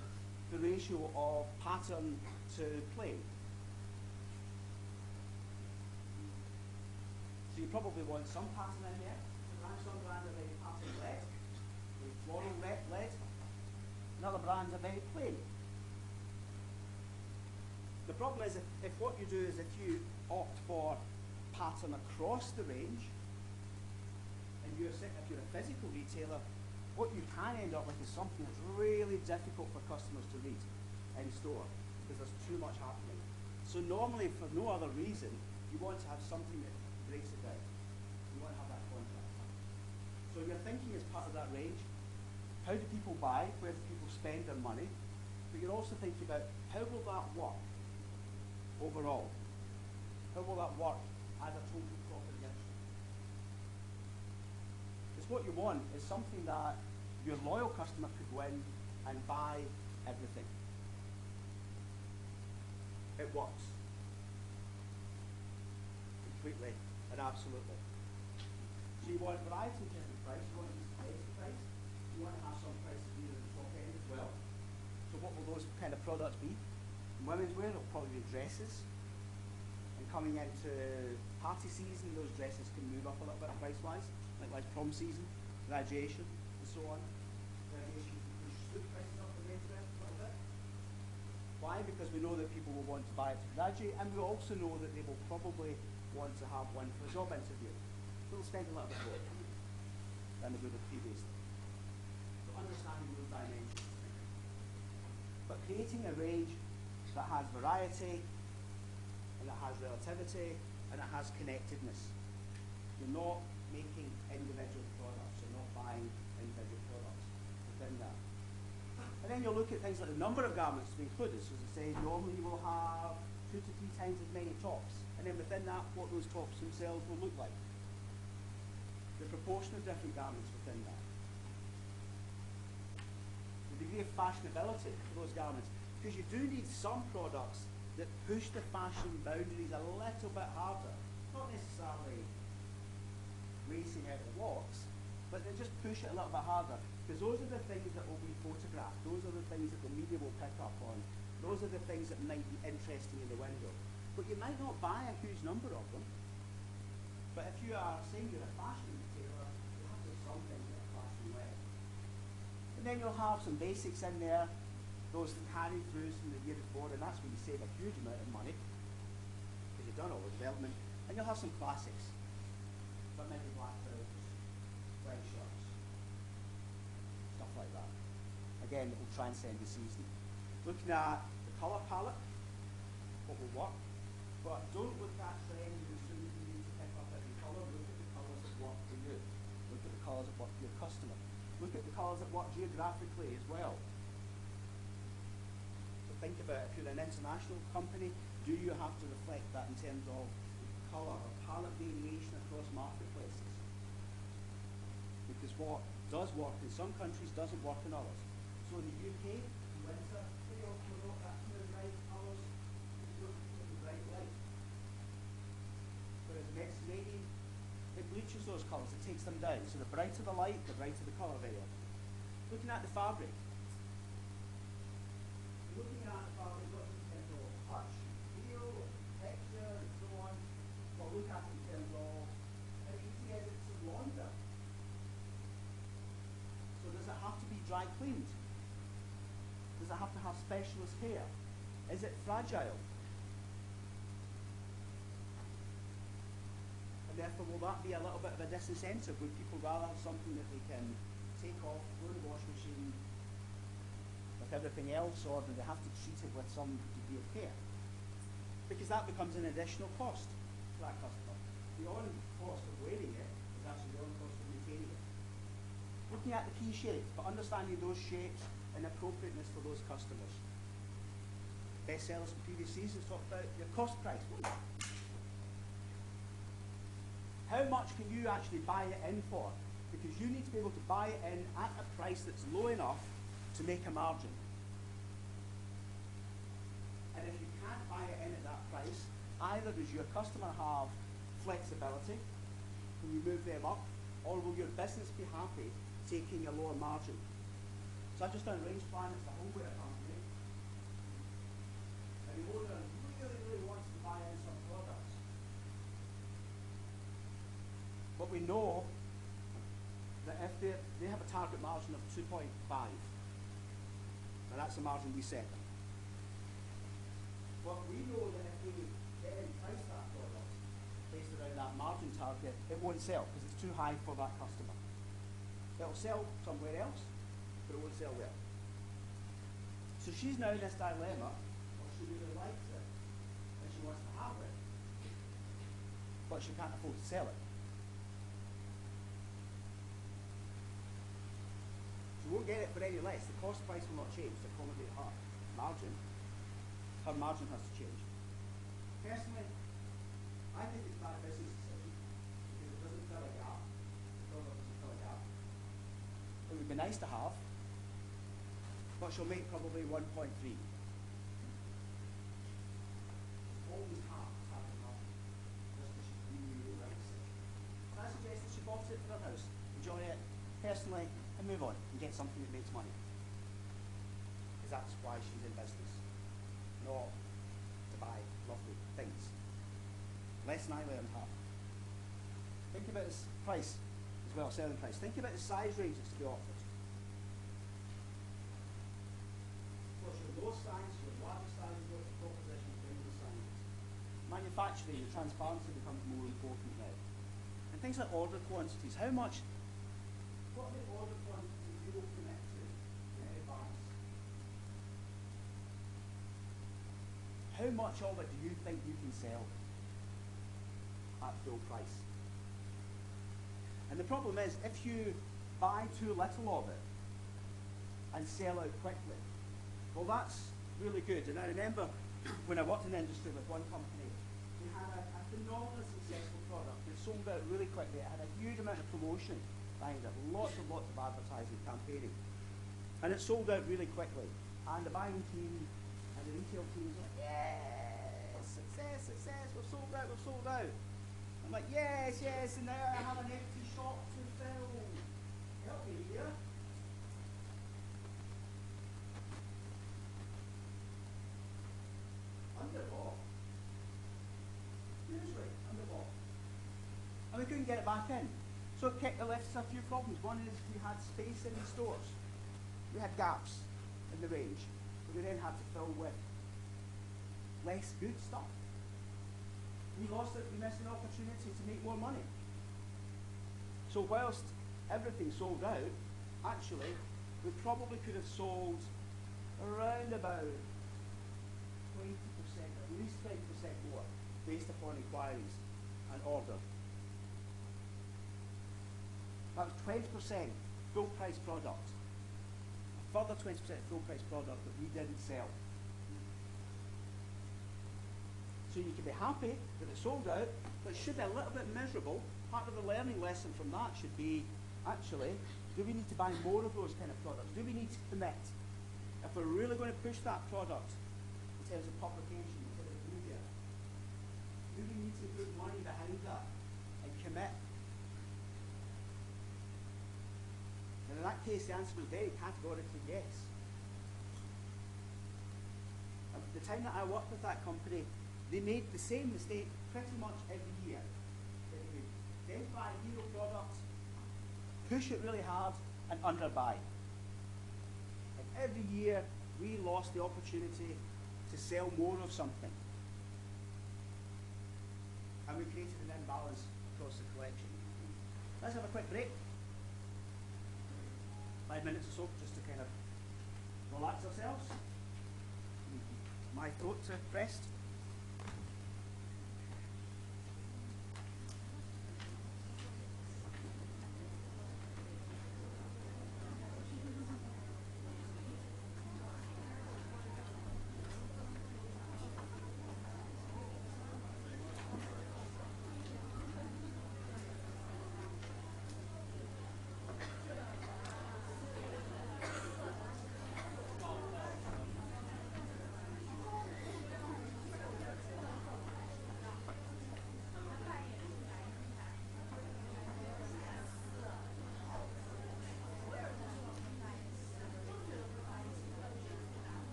the ratio of pattern to plain. So you probably want some pattern in there. Some brands are very pattern-led, very floral-led, and other brands are very plain. The problem is if what you do is if you opt for pattern across the range, and if you're a physical retailer, what you can end up with is something that's really difficult for customers to read in store because there's too much happening. So normally, for no other reason, you want to have something that breaks it down. You want to have that contrast. So you're thinking as part of that range, how do people buy, where do people spend their money, but you're also thinking about how will that work overall? How will that work as a total proposition? Because what you want is something that your loyal customer could go in and buy everything. It works. Completely and absolutely. So you want variety in terms of price, you want to basic price, you want to have some prices near the top end as well. So what will those kind of products be? In women's wear, it'll probably be dresses. And coming into party season, those dresses can move up a little bit price-wise, like prom season, graduation, and so on. Graduation can push suit prices up the men's wear a little bit. Why? Because we know that people will want to buy it to graduate, and we also know that they will probably want to have one for a job interview. So they'll spend a little bit more than they would have previously. So understanding those dimensions. But creating a range that has variety, and it has relativity, and it has connectedness. You're not making individual products, you're not buying individual products within that. And then you'll look at things like the number of garments to be included. So as I say, normally you will have 2 to 3 times as many tops. And then within that, what those tops themselves will look like. The proportion of different garments within that. The degree of fashionability for those garments. Because you do need some products that push the fashion boundaries a little bit harder. Not necessarily racing out the blocks, but they just push it a little bit harder. Because those are the things that will be photographed. Those are the things that the media will pick up on. Those are the things that might be interesting in the window. But you might not buy a huge number of them. But if you are saying you're a fashion retailer, you have to have some things that are fashion led. And then you'll have some basics in there, those carry throughs from the year before, and that's where you save a huge amount of money. done all the development, and you'll have some classics, but maybe black trousers, white shirts, stuff like that. Again, it will transcend the season. Looking at the colour palette, what will work, but don't look at trends and assume you need to pick up every colour. Look at the colours that work for you. Look at the colours that work for your customer. Look at the colours that work geographically as well. So think about, if you're an international company, do you have to reflect that in terms of colour or palette variation across marketplaces? Because what does work in some countries doesn't work in others. So in the UK, winter, they often look at the bright colours, look at the bright light. Whereas Mediterranean, it bleaches those colours, it takes them down. So the brighter the light, the brighter the colour very often. Looking at the fabric. Looking at the fabric, what in terms of touch, feel, texture, and so on. Well, look at it in terms of how easy is it to launder. So does it have to be dry cleaned? Does it have to have specialist care? Is it fragile? And therefore, will that be a little bit of a disincentive? Would people rather have something that they can take off, go in the washing machine with everything else, or do they have to treat it with some degree of care? Because that becomes an additional cost to that customer. The on cost of wearing it is actually the on cost of maintaining it. Looking at the key shapes, but understanding those shapes and appropriateness for those customers. Best sellers from previous seasons talked about your cost price. How much can you actually buy it in for? Because you need to be able to buy it in at a price that's low enough to make a margin. And if you can't buy it in at that price, either does your customer have flexibility, can you move them up, or will your business be happy taking a lower margin? So I've just done a range plan, it's a homeware company. And the owner really wants to buy in some products. But we know that if they have a target margin of 2.5, now that's the margin we set them. But we know that if we then price that product based around that margin target, it won't sell because it's too high for that customer. It'll sell somewhere else, but it won't sell well. So she's now in this dilemma, or she really likes it, and she wants to have it, but she can't afford to sell it. She won't get it for any less. The cost price will not change to accommodate her margin. Her margin has to change. Personally, I think it's not a business decision because it doesn't fill a gap. The product doesn't fill a gap. It would be nice to have, but she'll make probably 1.3. Always have enough just because she really likes it. So I suggest that she bought it for her house, enjoy it personally, and move on and get something that makes money. Because that's why she's in business, not to buy lovely things. Less than I learned half. Think about this price as well, selling price. Think about the size ranges to be offered. What's your lowest size, your largest size, what's the proposition between those sizes? Manufacturing, the transparency becomes more important now. And things like order quantities, how much, what are the order quantities you will commit to in advance? How much of it do you think you can sell at full price? And the problem is, if you buy too little of it and sell out quickly, well, that's really good. And I remember when I worked in the industry with one company, we had a phenomenally successful product. It sold out really quickly. It had a huge amount of promotion behind it, lots and lots of advertising, campaigning. And it sold out really quickly. And the buying team and the retail team was like, yes, success, success, we've sold out, we've sold out. I'm like, yes, yes, and now I have an empty shop to fill. Help me here. Underbought. Seriously, underbought. And we couldn't get it back in. So it kicked the left us a few problems. One is we had space in the stores. We had gaps in the range that we then had to fill with less good stuff. we missed an opportunity to make more money. So whilst everything sold out, actually, we probably could have sold around about 20%, at least 20% more, based upon inquiries and order. That was 20% full price product. A further 20% full price product that we didn't sell. So you can be happy that it sold out, but it should be a little bit miserable. Part of the learning lesson from that should be, actually, do we need to buy more of those kind of products? Do we need to commit? If we're really going to push that product in terms of publication, in terms of media, do we need to put money behind that and commit? And in that case, the answer was very categorically yes. At the time that I worked with that company, they made the same mistake pretty much every year. They would identify a hero product, push it really hard, and underbuy. And every year, we lost the opportunity to sell more of something. And we created an imbalance across the collection. Let's have a quick break. 5 minutes or so, just to kind of relax ourselves. My throat's pressed.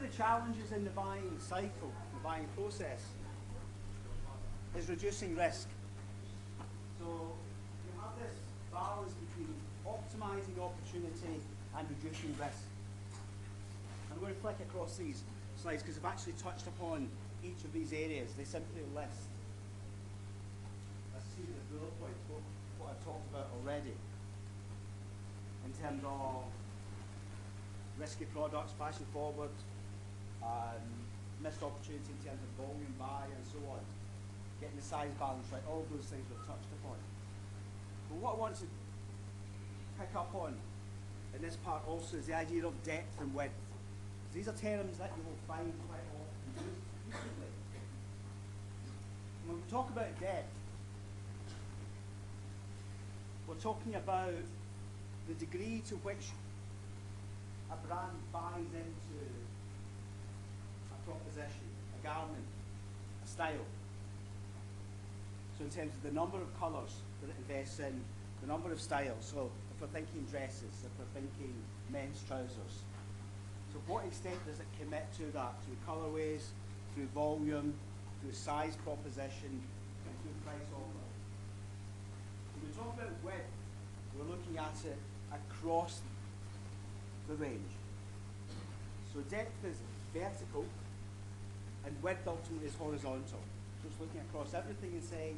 the challenges in the buying cycle, the buying process, is reducing risk. So you have this balance between optimizing opportunity and reducing risk. I'm going to flick across these slides because I've actually touched upon each of these areas. They simply list, let's see the bullet points, what I've talked about already in terms of risky products, fashion forward, missed opportunity in terms of volume buy and so on, getting the size balance right, all of those things we've touched upon. But what I want to pick up on in this part also is the idea of depth and width. These are terms that you will find quite often used recently. When we talk about depth, we're talking about the degree to which a brand buys into a proposition, a garment, a style. So in terms of the number of colours that it invests in, the number of styles. So if we're thinking dresses, if we're thinking men's trousers, to what extent does it commit to that through colourways, through volume, through size proposition, and through price offer? When we talk about width, we're looking at it across the range. So depth is vertical and width ultimately is horizontal. So it's looking across everything and saying,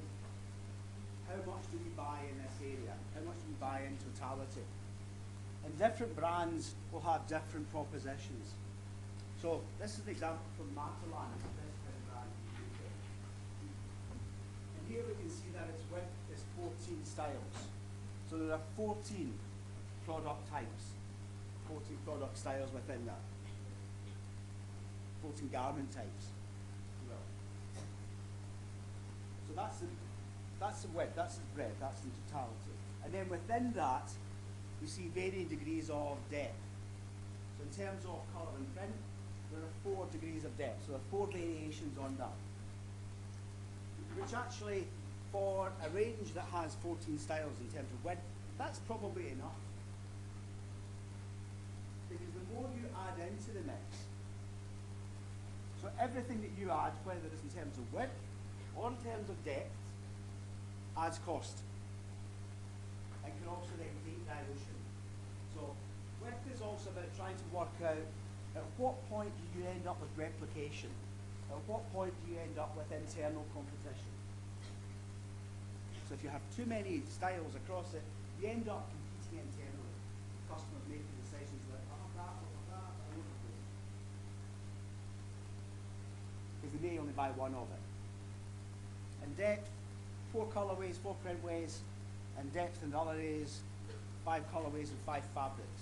how much do we buy in this area? How much do we buy in totality? And different brands will have different propositions. So this is an example from Matalan, this brand in the UK. And here we can see that its width is 14 styles. So there are 14 product types, 14 product styles within that. 14 garment types. So that's the width, that's the breadth, that's the totality. And then within that, we see varying degrees of depth. So in terms of colour and print, there are 4 degrees of depth. So there are 4 variations on that. Which actually, for a range that has 14 styles in terms of width, that's probably enough. Because the more you add into the mix, so everything that you add, whether it's in terms of width or in terms of depth, adds cost. And can also then create dilution. So width is also about trying to work out at what point do you end up with replication? At what point do you end up with internal competition? So if you have too many styles across it, you end up competing internally. Customers making decisions like, I want that, I want that, I want that. Because they may only buy one of it. And depth, 4 colourways, 4 printways, and depth in the other areas, 5 colourways and 5 fabrics.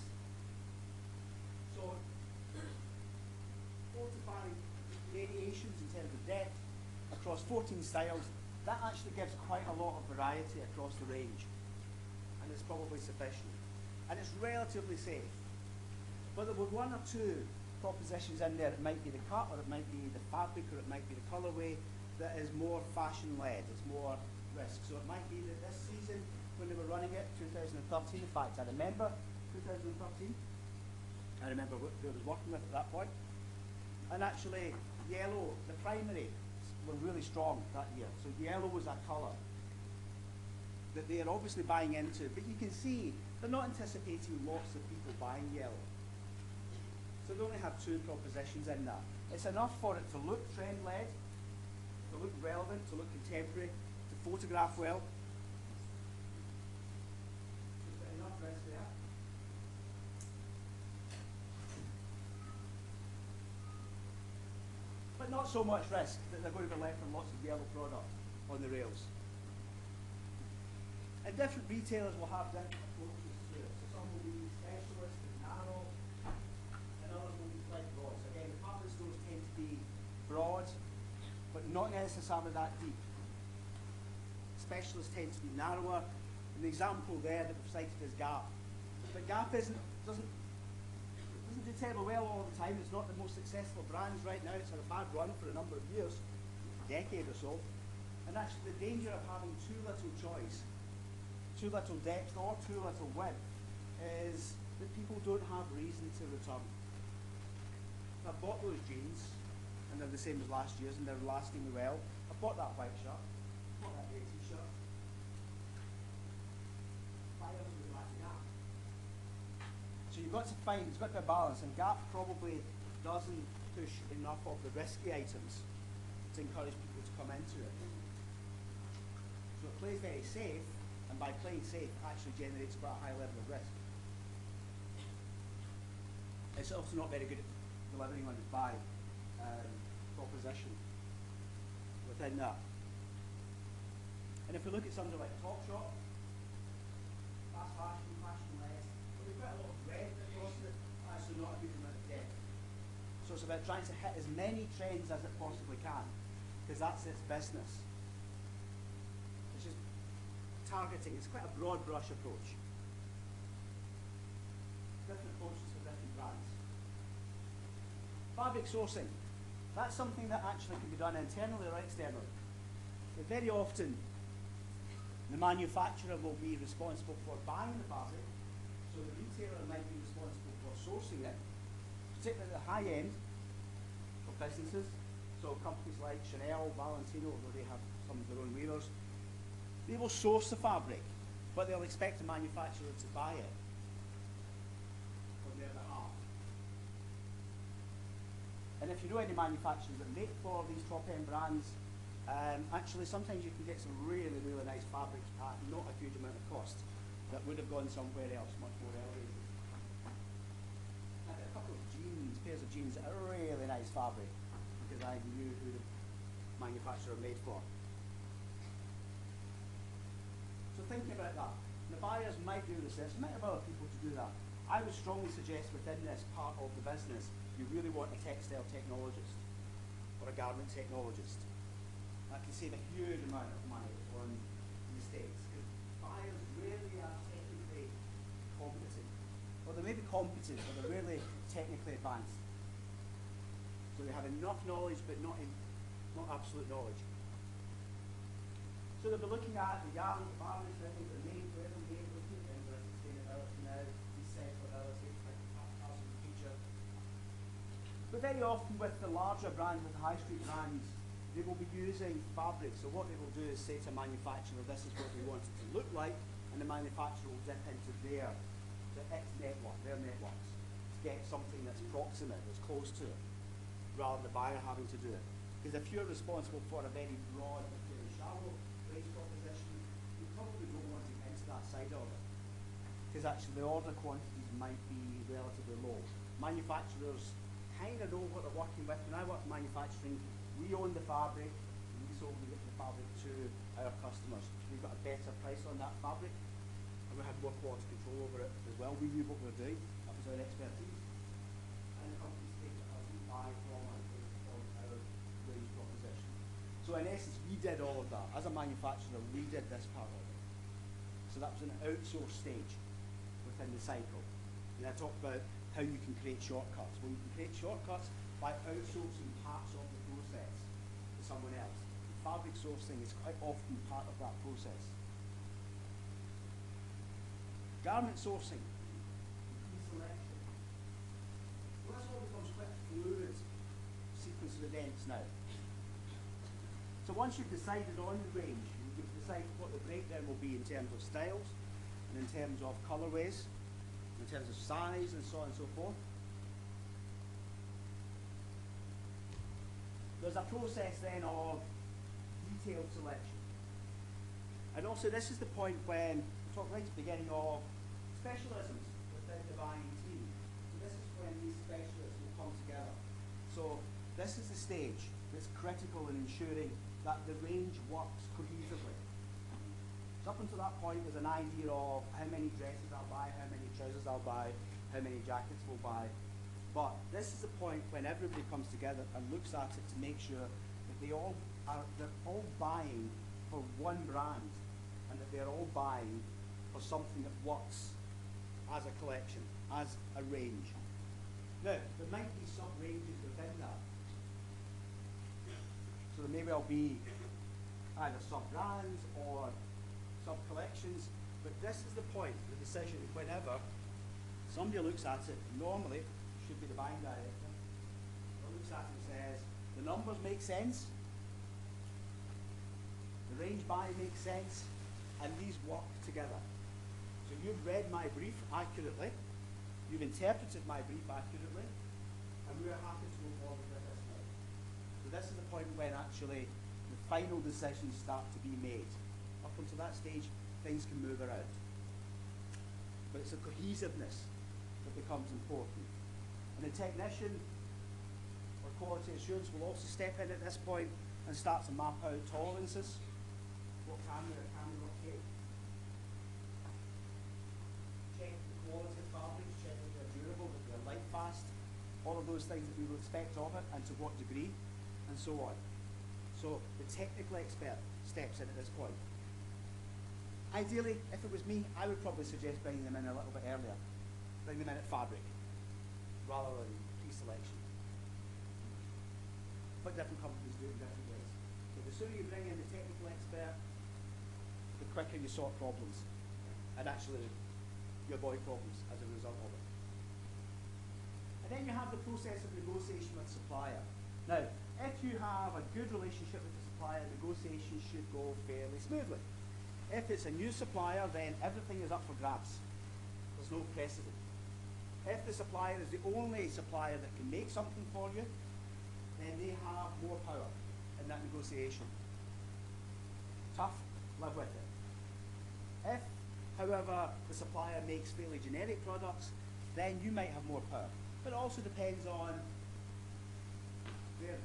So 4 to 5 variations in terms of depth across 14 styles. That actually gives quite a lot of variety across the range, and it's probably sufficient. And it's relatively safe. But there were 1 or 2 propositions in there. It might be the cut, or it might be the fabric, or it might be the colourway that is more fashion-led. It's more risk. So it might be that this season, when they were running it, 2013, in fact, I remember 2013. I remember who I was working with at that point. And actually, yellow, the primary, were really strong that year. So yellow was that colour that they are obviously buying into. But you can see they're not anticipating lots of people buying yellow. So they only have 2 propositions in that. It's enough for it to look trend-led, to look relevant, to look contemporary, to photograph well. There's enough risk there. But not so much risk that they're going to be left with lots of yellow product on the rails. And different retailers will have different approaches to it. So some will be specialist and narrow, and others will be quite broad. So again, department stores tend to be broad, but not necessarily that deep. Specialists tend to be narrower. And the example there that we've cited is Gap. But Gap doesn't do terribly well all the time. It's not the most successful brands right now. It's had a bad run for a number of years, a decade or so. And actually the danger of having too little choice, too little depth or too little width is that people don't have reason to return. if I bought those jeans, and they're the same as last year's, and they're lasting me well, I bought that white shirt, I bought that grey t-shirt, buyers will like Gap. So you've got to find, it's got to be a balance, and Gap probably doesn't push enough of the risky items to encourage people to come into it. So it plays very safe, and by playing safe, it actually generates quite a high level of risk. It's also not very good at delivering on its buy proposition within that. And if we look at something like Topshop, fast fashion, fashion-led, we've got a lot of red across it, actually not a huge amount of depth. So it's about trying to hit as many trends as it possibly can, because that's its business. It's just targeting, it's quite a broad brush approach. Different approaches for different brands. Fabric sourcing. That's something that actually can be done internally or externally. But very often, the manufacturer will be responsible for buying the fabric, so the retailer might be responsible for sourcing it, particularly at the high end of businesses. So companies like Chanel, Valentino, where they have some of their own weavers, they will source the fabric, but they'll expect the manufacturer to buy it on their behalf. And if you know any manufacturers that make for these top-end brands, actually sometimes you can get some really, really nice fabrics at not a huge amount of cost that would have gone somewhere else, much more elevated. I got a couple of jeans, pairs of jeans that are really nice fabric because I knew who the manufacturer made for. So thinking about that, the buyers might do research, might have other people to do that. I would strongly suggest within this part of the business, you really want a textile technologist or a garment technologist. That can save a huge amount of money on mistakes, because buyers really are technically competent. Or they may be competent, but they're really technically advanced. So they have enough knowledge, but not absolute knowledge. So they'll be looking at the yarn, the fabrics, I think the main, where the main looking at things like sustainability now, recyclability, as a feature. But very often with the larger brands, with the high street brands, they will be using fabric. So what they will do is say to a manufacturer, this is what we want it to look like, and the manufacturer will dip into their network, their networks, to get something that's proximate, that's close to it, rather than the buyer having to do it. Because if you're responsible for a very broad, very shallow price proposition, you probably don't want to get into that side of it. Because actually the order quantities might be relatively low. Manufacturers kind of know what they're working with. When I work in manufacturing, we own the fabric, and we sold the fabric to our customers. We've got a better price on that fabric, and we had more quality control over it as well. We knew what we were doing. That was our expertise. And the companies take it as we buy from us based on our range proposition. So in essence, we did all of that. As a manufacturer, we did this part of it. So that was an outsourced stage within the cycle. And I talked about how you can create shortcuts. Well, you can create shortcuts by outsourcing parts of the process to someone else. Fabric sourcing is quite often part of that process. Garment sourcing, pre-selection. Well, this all becomes quite a fluid sequence of events now. So once you've decided on the range, you've decided what the breakdown will be in terms of styles, and in terms of colourways, in terms of size, and so on and so forth. There's a process then of detailed selection. And also this is the point when we talked right at the beginning of specialisms within the buying team. So this is when these specialists will come together. So this is the stage that's critical in ensuring that the range works cohesively. So up until that point there's an idea of how many dresses I'll buy, how many trousers I'll buy, how many jackets we'll buy. But this is the point when everybody comes together and looks at it to make sure that they're all buying for one brand, and that they're all buying for something that works as a collection, as a range. Now, there might be sub-ranges within that. So there may well be either sub-brands or sub-collections, but this is the point, the decision, whenever somebody looks at it, normally should be the buying director, looks at it and says, the numbers make sense, the range buy makes sense, and these work together. So you've read my brief accurately, you've interpreted my brief accurately, and we're happy to move forward with this now. So this is the point when actually the final decisions start to be made. Up until that stage, things can move around. But it's the cohesiveness that becomes important. And the technician or quality assurance will also step in at this point and start to map out tolerances. What can we or can we not take? Check the quality of fabrics, check that they're durable, that they're light fast, all of those things that we will expect of it and to what degree, and so on. So the technical expert steps in at this point. Ideally, if it was me, I would probably suggest bringing them in a little bit earlier. Bring them in at fabric, rather than pre-selection. But different companies do it in different ways. So the sooner you bring in the technical expert, the quicker you sort problems. And actually, you avoid problems as a result of it. And then you have the process of negotiation with the supplier. Now, if you have a good relationship with the supplier, negotiations should go fairly smoothly. If it's a new supplier, then everything is up for grabs. There's no precedent. If the supplier is the only supplier that can make something for you, then they have more power in that negotiation. Tough, live with it. If, however, the supplier makes fairly generic products, then you might have more power. But it also depends on their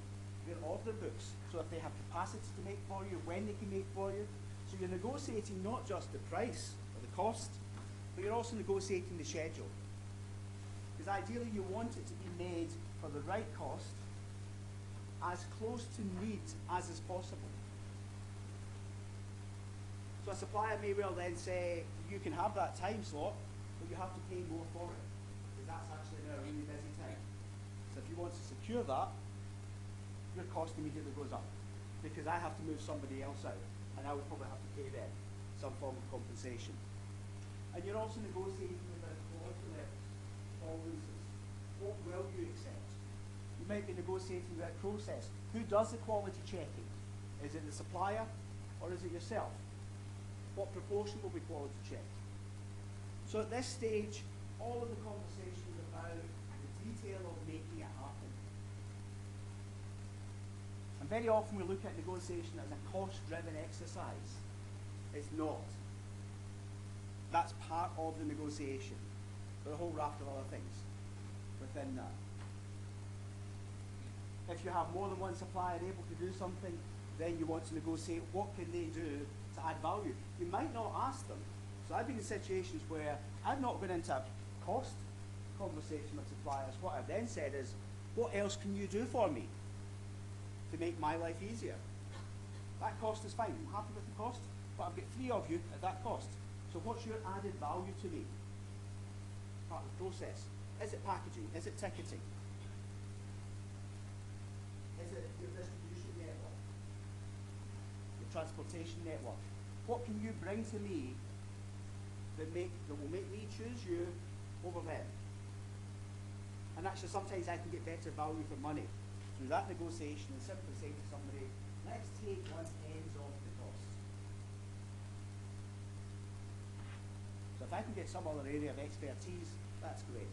order books. So if they have capacity to make for you, when they can make for you. So you're negotiating not just the price or the cost, but you're also negotiating the schedule. Because ideally you want it to be made for the right cost, as close to need as is possible. So a supplier may well then say, you can have that time slot, but you have to pay more for it, because that's actually a really busy time. So if you want to secure that, your cost immediately goes up, because I have to move somebody else out, and I would probably have to pay them some form of compensation. And you're also negotiating about quality levels, tolerances. What will you accept? You might be negotiating about process. Who does the quality checking? Is it the supplier or is it yourself? What proportion will be quality checked? So at this stage, all of the conversation is about the detail of making it happen. And very often we look at negotiation as a cost-driven exercise. It's not. That's part of the negotiation. There are a whole raft of other things within that. If you have more than one supplier able to do something, then you want to negotiate what can they do to add value. You might not ask them. So I've been in situations where I've not gone into a cost conversation with suppliers. What I've then said is, what else can you do for me to make my life easier? That cost is fine. I'm happy with the cost, but I've got 3 of you at that cost. So what's your added value to me? Part of the process. Is it packaging? Is it ticketing? Is it your distribution network? Your transportation network? What can you bring to me that will make me choose you over them? And actually sometimes I can get better value for money through that negotiation and simply saying to somebody, let's take 1/10 off the cost. So if I can get some other area of expertise, that's great.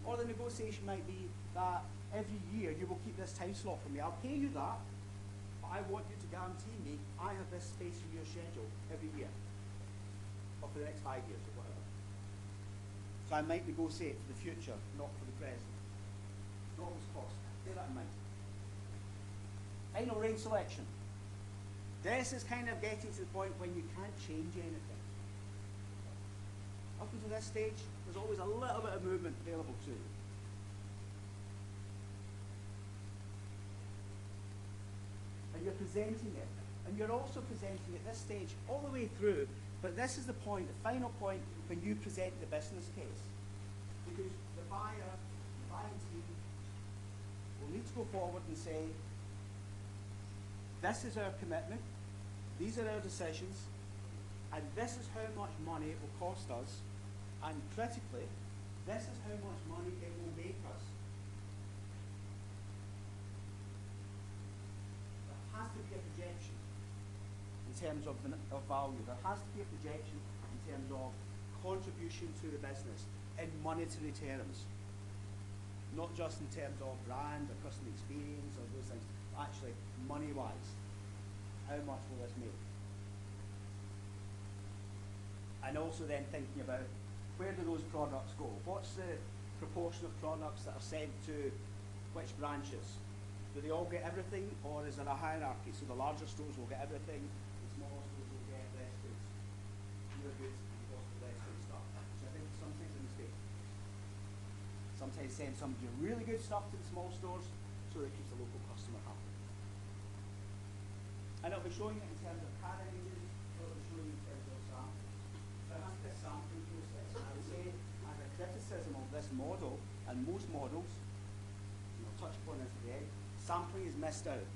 Or the negotiation might be that every year you will keep this time slot for me. I'll pay you that, but I want you to guarantee me I have this space in your schedule every year, or for the next 5 years or whatever. So I might negotiate for the future, not for the present. Not always cost. Bear that in mind. Final range selection. This is kind of getting to the point when you can't change anything. Up until this stage, there's always a little bit of movement available to you. And you're presenting it. And you're also presenting at this stage all the way through, but this is the point, the final point, when you present the business case. Because the buyer, the buying team, will need to go forward and say, this is our commitment, these are our decisions, and this is how much money it will cost us, and critically, this is how much money it will make us. to be a projection in terms of value. There has to be a projection in terms of contribution to the business in monetary terms. Not just in terms of brand or customer experience or those things, but actually money-wise. How much will this make? And also then thinking about where do those products go? What's the proportion of products that are sent to which branches? Do they all get everything, or is there a hierarchy? So the larger stores will get everything, the smaller stores will get less goods. More goods and possibly less good stuff, which I think is sometimes a mistake. Sometimes send some of your really good stuff to the small stores so that it keeps the local customer happy. And I'll be showing it in terms of categories, or I'll be showing it in terms of sampling. There has to be a sampling process. And I would say, as a criticism of this model, and most models, and I'll touch upon this again, sampling is missed out.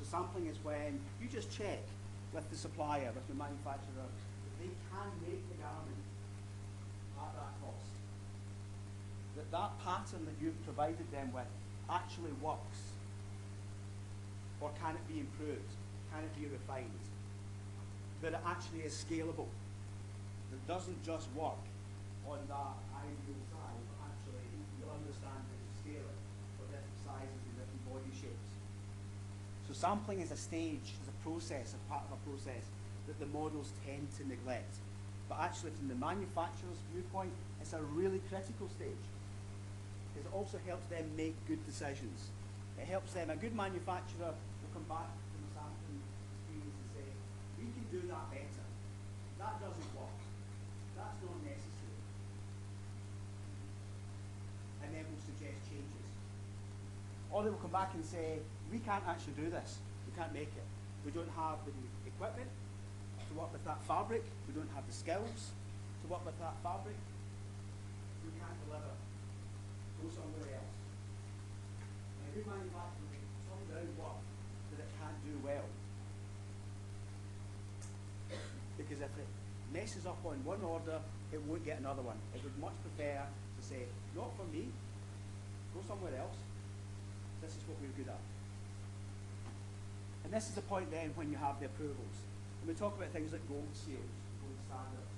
So sampling is when you just check with the supplier, with the manufacturer, that they can make the garment at that cost. That pattern that you've provided them with actually works. Or can it be improved? Can it be refined? That it actually is scalable. That it doesn't just work on that ideal size, but actually you understand that you scale it for different sizes and different body shapes. So sampling is a stage, is a process, a part of a process that the models tend to neglect. But actually from the manufacturer's viewpoint, it's a really critical stage. Because it also helps them make good decisions. It helps them, a good manufacturer will come back from the sampling experience and say, we can do that better. That doesn't work. That's not necessary. And then we'll suggest changes. Or they will come back and say, we can't actually do this. We can't make it. We don't have the equipment to work with that fabric. We don't have the skills to work with that fabric. We can't deliver. Go somewhere else. And a good manufacturer will turn down work that it can't do well. Because if it messes up on one order, it won't get another one. It would much prefer to say, not for me, go somewhere else. This is what we're good at. And this is the point then when you have the approvals. And we talk about things like gold seals, gold standards.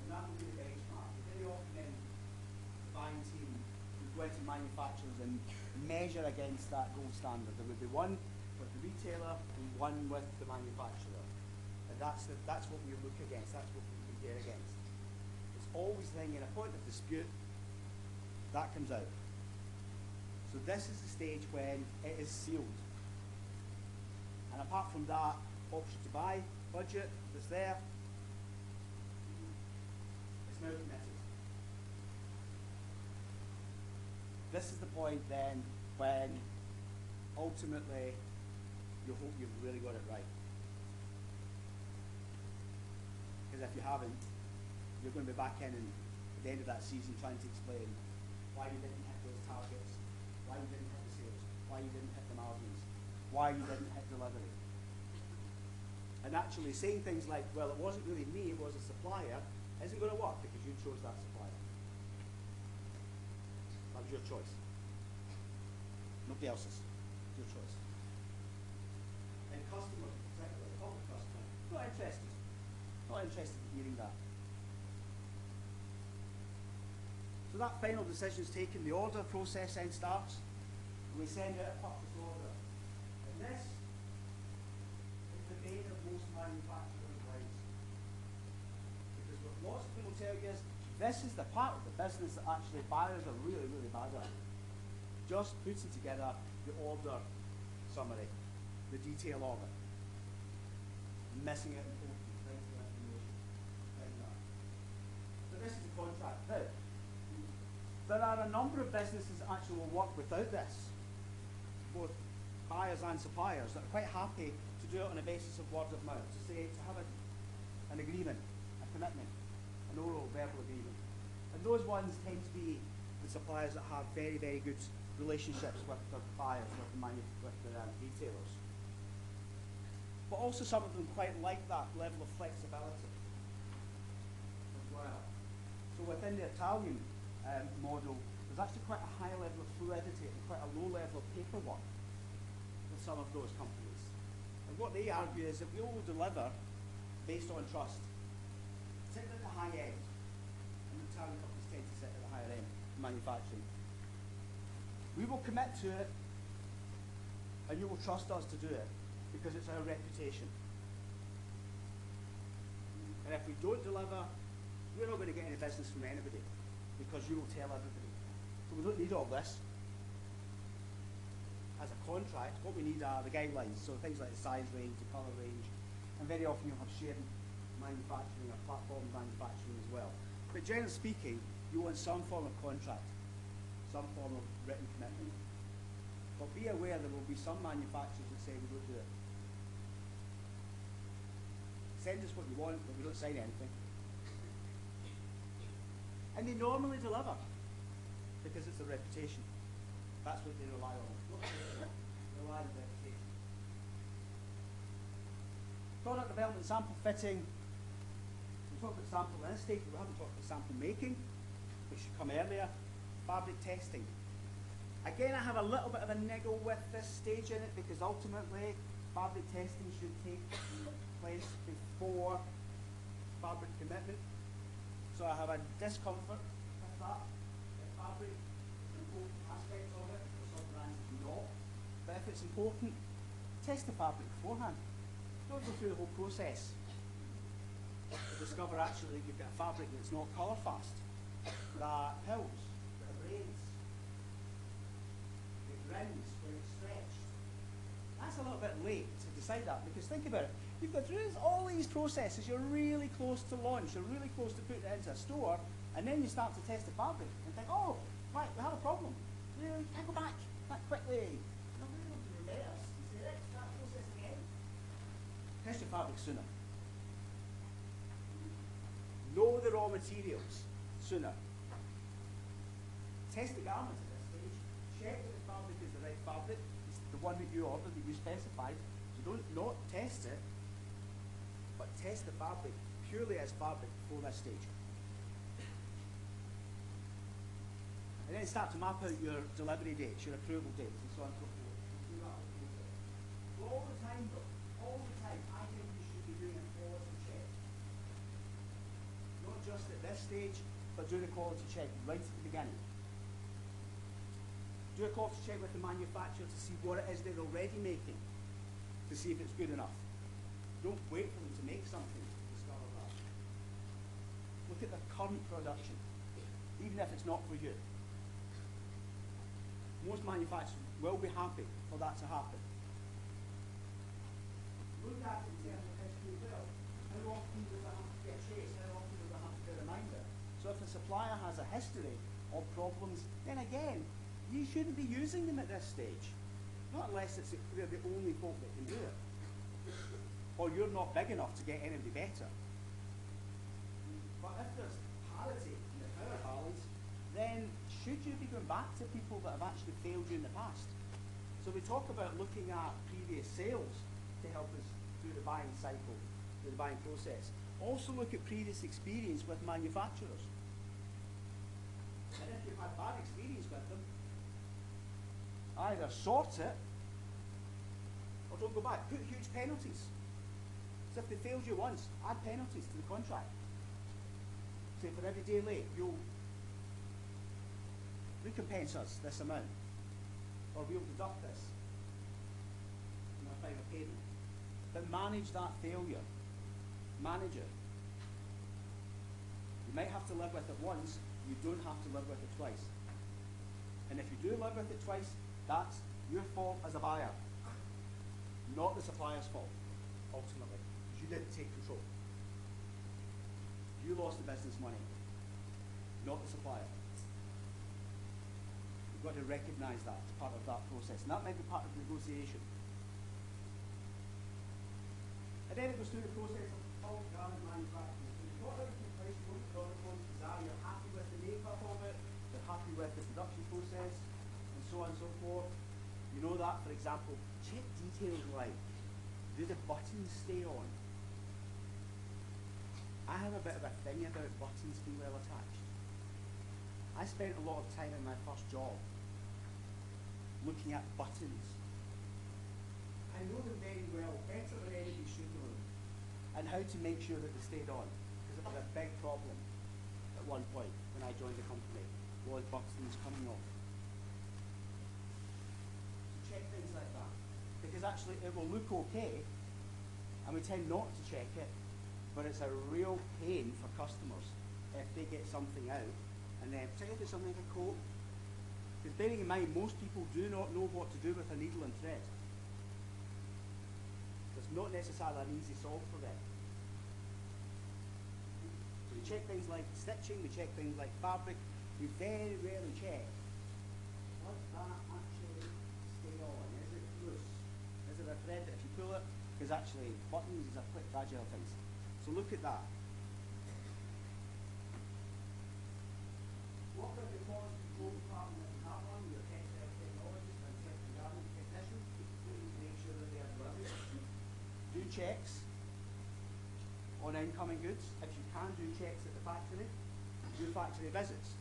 And that will be the benchmark. Very often then, the buying team would go into manufacturers and measure against that gold standard. There would be one with the retailer and one with the manufacturer. And that's what we look against, that's what we compare against. It's always the thing in a point of dispute, that comes out. So this is the stage when it is sealed. And apart from that, option to buy, budget that's there, it's now committed. This is the point then when ultimately you hope you've really got it right. Because if you haven't, you're going to be back in and at the end of that season trying to explain why you didn't hit those targets, why you didn't hit the sales, why you didn't hit the margins, why you didn't hit delivery. And actually saying things like, well, it wasn't really me, it was a supplier, isn't going to work because you chose that supplier. That was your choice. Nobody else's. Your choice. And customers, particularly, public customer, not interested. Not interested in hearing that. So that final decision is taken, the order process then starts, and we send out a purchase order. And this is the bane of most manufacturers' lives. Because what lots of people tell you is, this is the part of the business that actually buyers are really, really bad at. Just putting together the order summary, the detail of it. Missing out important vital information. So this is the contract. Now, there are a number of businesses that actually will work without this, both buyers and suppliers, that are quite happy to do it on a basis of word of mouth, to have an agreement, a commitment, an oral verbal agreement. And those ones tend to be the suppliers that have very, very good relationships with their buyers, with their retailers. But also some of them quite like that level of flexibility as well. So within the Italian model, there's actually quite a high level of fluidity and quite a low level of paperwork. The with some of those companies. And what they argue is that we will deliver based on trust. Particularly at the high end. And the Italian companies tend to sit at the higher end in manufacturing. We will commit to it, and you will trust us to do it, because it's our reputation. And if we don't deliver, we're not going to get any business from anybody, because you will tell everybody. So we don't need all this. As a contract, what we need are the guidelines, so things like the size range, the colour range, and very often you'll have shared manufacturing or platform manufacturing as well. But generally speaking, you want some form of contract, some form of written commitment. But be aware there will be some manufacturers that say we don't do it. Send us what you want, but we don't sign anything. And they normally deliver, because it's a reputation. That's what they rely on. They rely on reputation. Product development, sample fitting. We talked about sample in this stage, but we haven't talked about sample making, which should come earlier. Fabric testing. Again, I have a little bit of a niggle with this stage in it, because ultimately fabric testing should take place before fabric commitment. So I have a discomfort with that. The fabric is an important aspect of it, for some brands do not. But if it's important, test the fabric beforehand. Don't go through the whole process. Discover actually that you've got a fabric that's not colour fast, that pills, that abrades, that grins when it's stretched. That's a little bit late to decide that, because think about it. You've got through all these processes, you're really close to launch, you're really close to putting it into a store, and then you start to test the fabric and think, oh, right, we have a problem. You can't go back that quickly. No, we don't do reverse. You say, let's start the process again. Test your fabric sooner. Know the raw materials sooner. Test the garment at this stage. Check that the fabric is the right fabric. It's the one that you ordered, that you specified. So don't not test it, but test the fabric purely as fabric before this stage. And then start to map out your delivery dates, your approval dates, and so on and so forth. Do that all the time though, all the time, I think you should be doing a quality check. Not just at this stage, but do the quality check right at the beginning. Do a quality check with the manufacturer to see what it is they're already making, to see if it's good enough. Don't wait for them to make something to discover that. Look at their current production, even if it's not for you. Most manufacturers will be happy for that to happen. Look at it in terms of history as well. How often does it have to get chased? How often does it have to be a reminder? So if the supplier has a history of problems, then again, you shouldn't be using them at this stage. Not unless they're the only folk that can do it. Or you're not big enough to get anybody better. But if there's parity in the power balance, then should you be going back to people that have actually failed you in the past? So we talk about looking at previous sales to help us through the buying cycle, through the buying process. Also look at previous experience with manufacturers. And if you've had bad experience with them, either sort it or don't go back. Put huge penalties. So if they failed you once, add penalties to the contract. Say for every day late, you'll recompense us this amount, or we'll deduct this in our final payment. But manage that failure. Manage it. You might have to live with it once, you don't have to live with it twice. And if you do live with it twice, that's your fault as a buyer, not the supplier's fault, ultimately, because you didn't take control. You lost the business money, not the supplier. You've got to recognise that as part of that process, and that might be part of the negotiation. And then it goes through the process of bulk garment manufacturing. So you've got everything in place, you know what the product quantities are, you're happy with the makeup of it, you're happy with the production process, and so on and so forth. You know that, for example, check details like, do the buttons stay on? I have a bit of a thing about buttons being well attached. I spent a lot of time in my first job looking at buttons. how to make sure that they stayed on, because it was a big problem at one point when I joined the company, was buttons coming off. So check things like that, because actually it will look okay, and we tend not to check it, but it's a real pain for customers if they get something out, and then particularly if it's something like a coat, because bearing in mind most people do not know what to do with a needle and thread. It's not necessarily an easy solve for them. So we check things like stitching, we check things like fabric, we very rarely check, does that actually stay on? Is it loose? Is it a thread that if you pull it, because actually buttons are quite fragile things. So look at that. What about the quality control department that you have on, your textile technologist and technical garment technician, to make sure that they are delivered? Do checks on incoming goods. If you can do checks at the factory, do factory visits,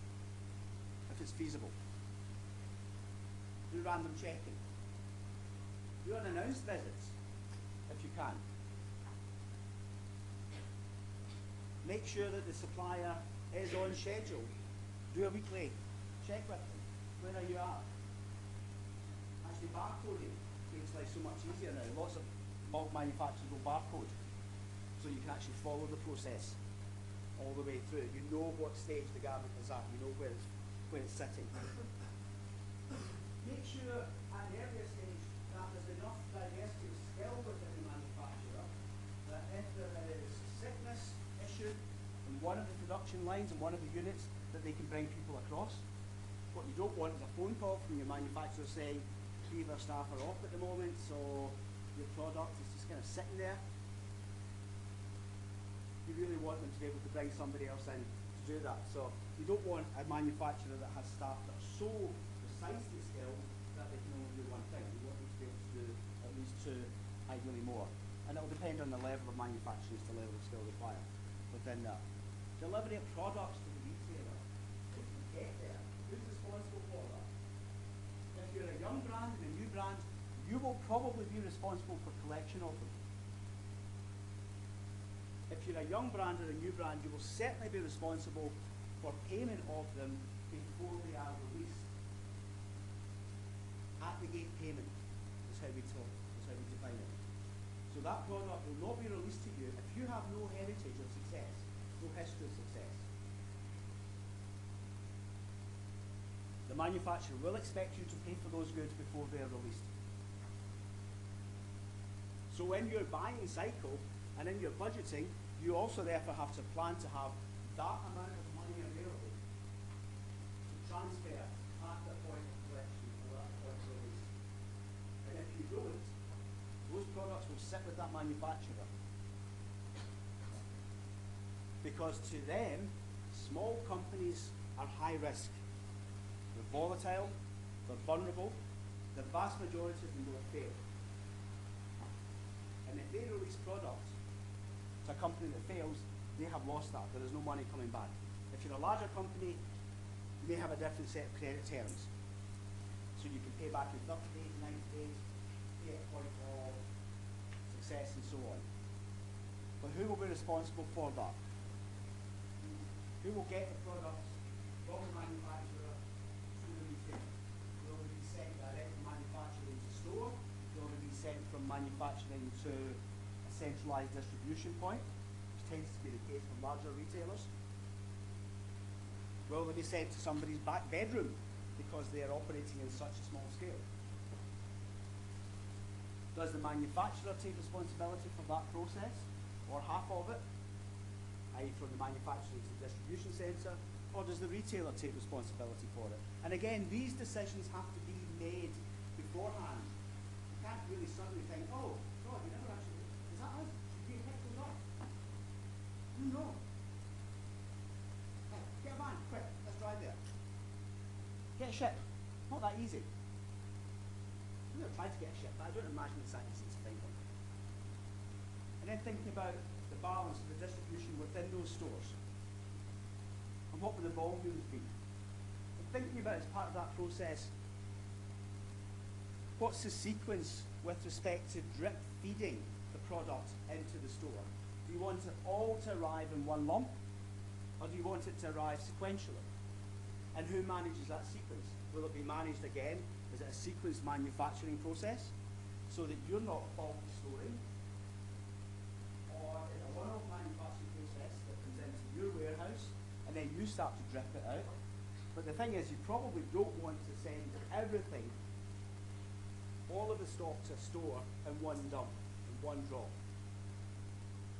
if it's feasible. Do random checking. Do unannounced visits, if you can. Make sure that the supplier is on schedule. Do a weekly check with them. Where are you at? Actually, barcoding makes life so much easier now. Lots of bulk manufacturers will barcode, so you can actually follow the process all the way through. You know what stage the garment is at. You know where it's sitting. Make sure at the earlier stage that there's enough diversity of skill within the manufacturer that if there is sickness issued in one of the production lines and one of the units, that they can bring people across. What you don't want is a phone call from your manufacturer saying 3 of our staff are off at the moment, so your product is just kind of sitting there. You really want them to be able to bring somebody else in to do that. So you don't want a manufacturer that has staff that are so precisely skilled that they can only do one thing. You want them to be able to do at least 2, ideally more. And it will depend on the level of manufacturing as to the level of skill required within that. Delivery of products to the retailer. If you get there, who's responsible for that? If you're a young brand and a new brand, you will probably be responsible for collection of them. If you're a young brand or a new brand, you will certainly be responsible for payment of them before they are released. At the gate payment is how we talk, is how we define it. So that product will not be released to you if you have no heritage of success, no history of success. The manufacturer will expect you to pay for those goods before they are released. So in your buying cycle and in your budgeting, you also therefore have to plan to have that amount of money available to transfer at the point of collection or at the point of release. And if you don't, those products will sit with that manufacturer. Because to them, small companies are high risk. They're volatile, they're vulnerable, the vast majority of them will fail. And if they release products to a company that fails, they have lost that. There is no money coming back. If you're a larger company, you may have a different set of credit terms. So you can pay back in 30 days, 90 days, pay at point of success and so on. But who will be responsible for that? Who will get the products from the manufacturer to the retailer? Will it be sent direct from manufacturing to store? Will it be sent from manufacturing to a centralised distribution point, which tends to be the case for larger retailers? Will they be sent to somebody's back bedroom because they are operating in such a small scale? Does the manufacturer take responsibility for that process, or half of it, i.e. from the manufacturing to the distribution centre, or does the retailer take responsibility for it? And again, these decisions have to be made beforehand. You can't really suddenly think, oh, God, you never actually, is that us? Should we pick those up? No. Hey, get a van, quick, let's drive there. Get a ship. Not that easy. I'm going to try to get a ship, but I don't imagine it's that easy to find one. And then thinking about the balance of the distribution within those stores. And what would the volumes be? And thinking about as part of that process, what's the sequence with respect to drip feeding the product into the store? Do you want it all to arrive in one lump, or do you want it to arrive sequentially? And who manages that sequence? Will it be managed again? Is it a sequence manufacturing process so that you're not bulk storing? Or is it a one-off manufacturing process that comes into your warehouse and then you start to drip it out? But the thing is, you probably don't want to send everything, all of the stock to a store in one dump, in one drop,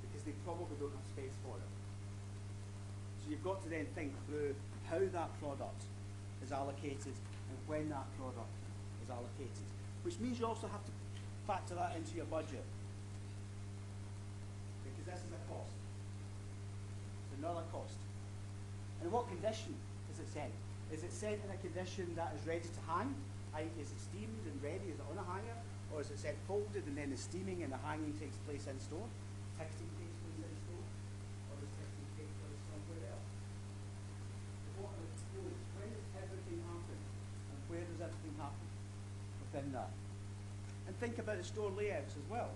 because they probably don't have space for it. So you've got to then think through how that product is allocated and when that product is allocated, which means you also have to factor that into your budget, because this is a cost. It's another cost. And in what condition is it sent? Is it sent in a condition that is ready to hang? Is it steamed and ready? Is it on a hanger? Or is it sent folded and then the steaming and the hanging takes place in store? Texting takes place in store? Or does texting take place somewhere else? What are the flows? When does everything happen? And where does everything happen within that? And think about the store layouts as well.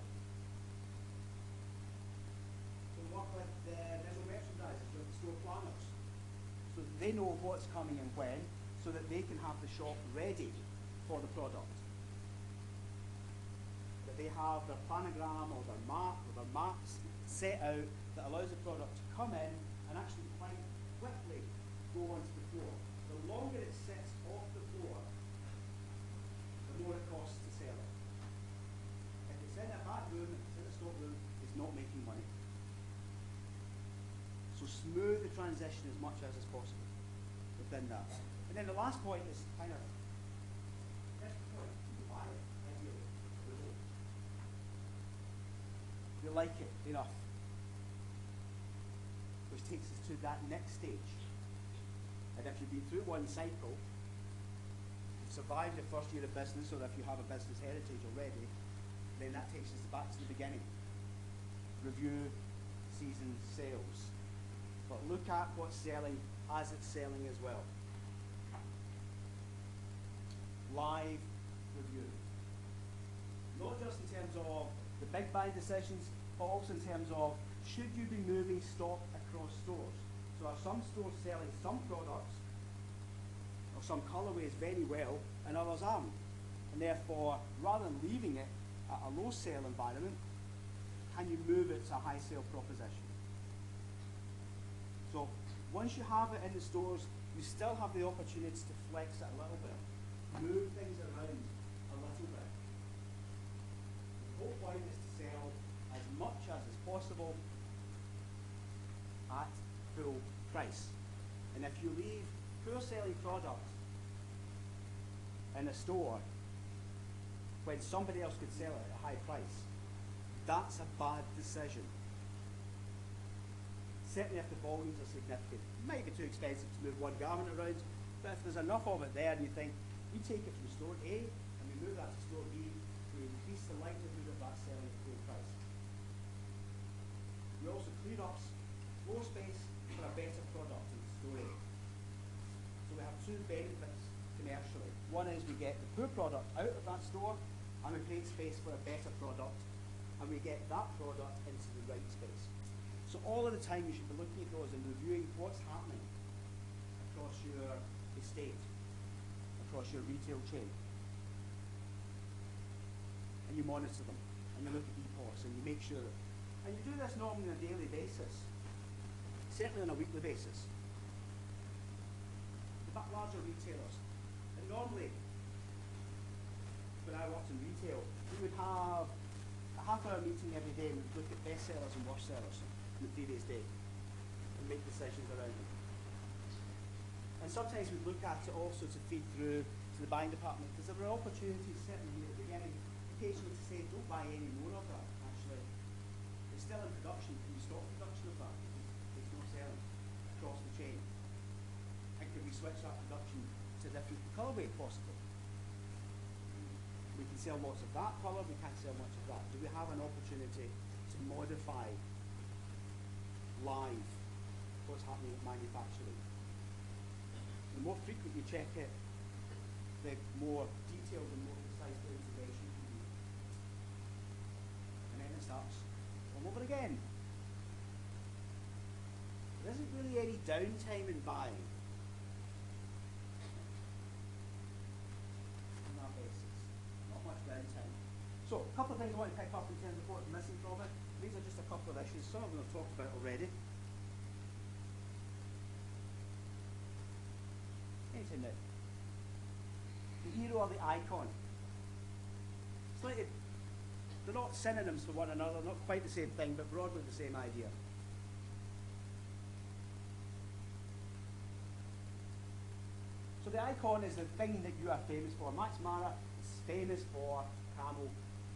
So work with the visual merchandisers, with the store planners, so that they know what's coming and when, so that they can have the shop ready for the product. That they have their planogram or their map or their maps set out that allows the product to come in and actually quite quickly go onto the floor. The longer it sits off the floor, the more it costs to sell it. If it's in a back room, if it's in a stock room, it's not making money. So smooth the transition as much as is possible within that. And then the last point is kind of, that's the point, you buy it, ideally. You like it enough. Which takes us to that next stage. And if you've been through one cycle, you've survived the first year of business, or if you have a business heritage already, then that takes us back to the beginning. Review season sales. But look at what's selling as it's selling as well. Live review. Not just in terms of the big buy decisions, but also in terms of should you be moving stock across stores? So are some stores selling some products or some colourways very well and others aren't? And therefore, rather than leaving it at a low sale environment, can you move it to a high sale proposition? So once you have it in the stores, you still have the opportunity to flex it a little bit, move things around a little bit. The whole point is to sell as much as is possible at full price. And if you leave poor selling product in a store when somebody else could sell it at a high price, that's a bad decision. Certainly if the volumes are significant. It might be too expensive to move one garment around, but if there's enough of it there and you think, we take it from store A and we move that to store B, we increase the likelihood of that selling at full price. We also clear up floor space for a better product in store A. So we have two benefits commercially. One is we get the poor product out of that store and we create space for a better product, and we get that product into the right space. So all of the time you should be looking at those and reviewing what's happening across your estate, across your retail chain. And you monitor them, and you look at EPOS, and you make sure. And you do this normally on a daily basis, certainly on a weekly basis. But larger retailers, and normally, when I worked in retail, we would have a half-hour meeting every day, and we'd look at best sellers and worst sellers from the previous day, and make decisions around them. And sometimes we'd look at it also to feed through to the buying department, because there were opportunities, certainly at the beginning, occasionally to say, don't buy any more of that, actually. It's still in production, can you stop production of that? It's not selling across the chain. And can we switch that production to a different colourway possibly? We can sell lots of that colour, we can't sell much of that. Do we have an opportunity to modify live what's happening with manufacturing? The more frequent you check it, the more detailed and more precise the information can be. And then it starts all over again. isn't really any downtime in buying. On that basis, not much downtime. So, a couple of things I want to pick up in terms of what's missing from it. These are just a couple of issues. Some of them I've talked about already. Anything now. The hero or the icon. Slightly, they're not synonyms for one another, not quite the same thing, but broadly the same idea. So the icon is the thing that you are famous for. Max Mara is famous for camel,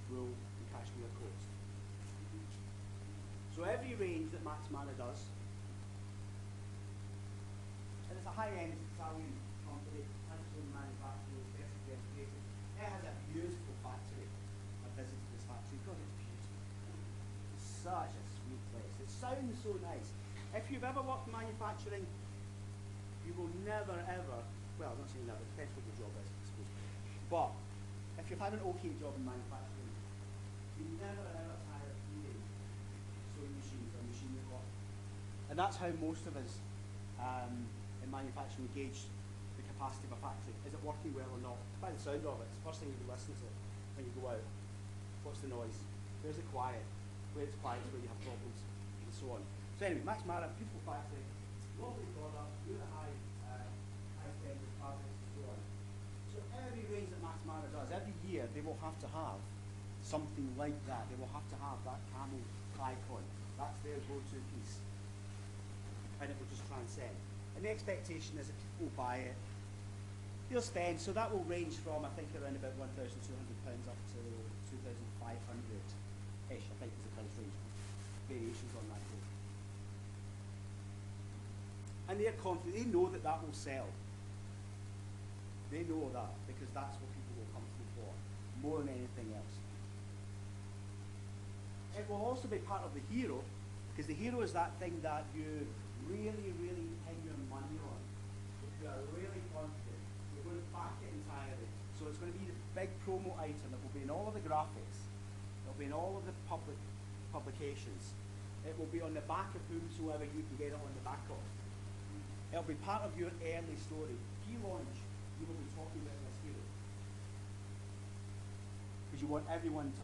wool, and cashmere coats. So every range that Max Mara does, and it's a high-end Italian company, Handsome manufacturing, specification. It has a beautiful factory. I visited this factory because it's beautiful. It's such a sweet place. It sounds so nice. If you've ever worked in manufacturing, you will never ever, well, I'm not saying never, it depends what your job is, I suppose. But if you've had an okay job in manufacturing, you never ever tire of needing sewing machines or machinery work. And that's how most of us in manufacturing gauge the capacity of a factory. Is it working well or not? By the sound of it, it's the first thing you listen to when you go out. What's the noise? Where's it quiet? Where it's quiet is where you have problems, and so on. So anyway, Max Mara, beautiful factory, lovely product, really high standard fabrics and so on. So every range that Max Mara does, every year they will have to have something like that. They will have to have that camel icon. That's their go-to piece. And it will just transcend. And the expectation is that people will buy it, they'll spend, so that will range from, I think, around about £1,200 up to 2,500-ish, I think is the price range. Variations on that goal. And they're confident, they know that that will sell. They know that, because that's what people will come to them for, more than anything else. It will also be part of the hero, because the hero is that thing that you really, really pin your money on. If you are really confident, you're going to back it entirely. So it's going to be the big promo item that will be in all of the graphics, it will be in all of the publications, it will be on the back of whomsoever you can get it on the back of. It will be part of your early story. Pre-launch, you will be talking about this hero. Because you want everyone to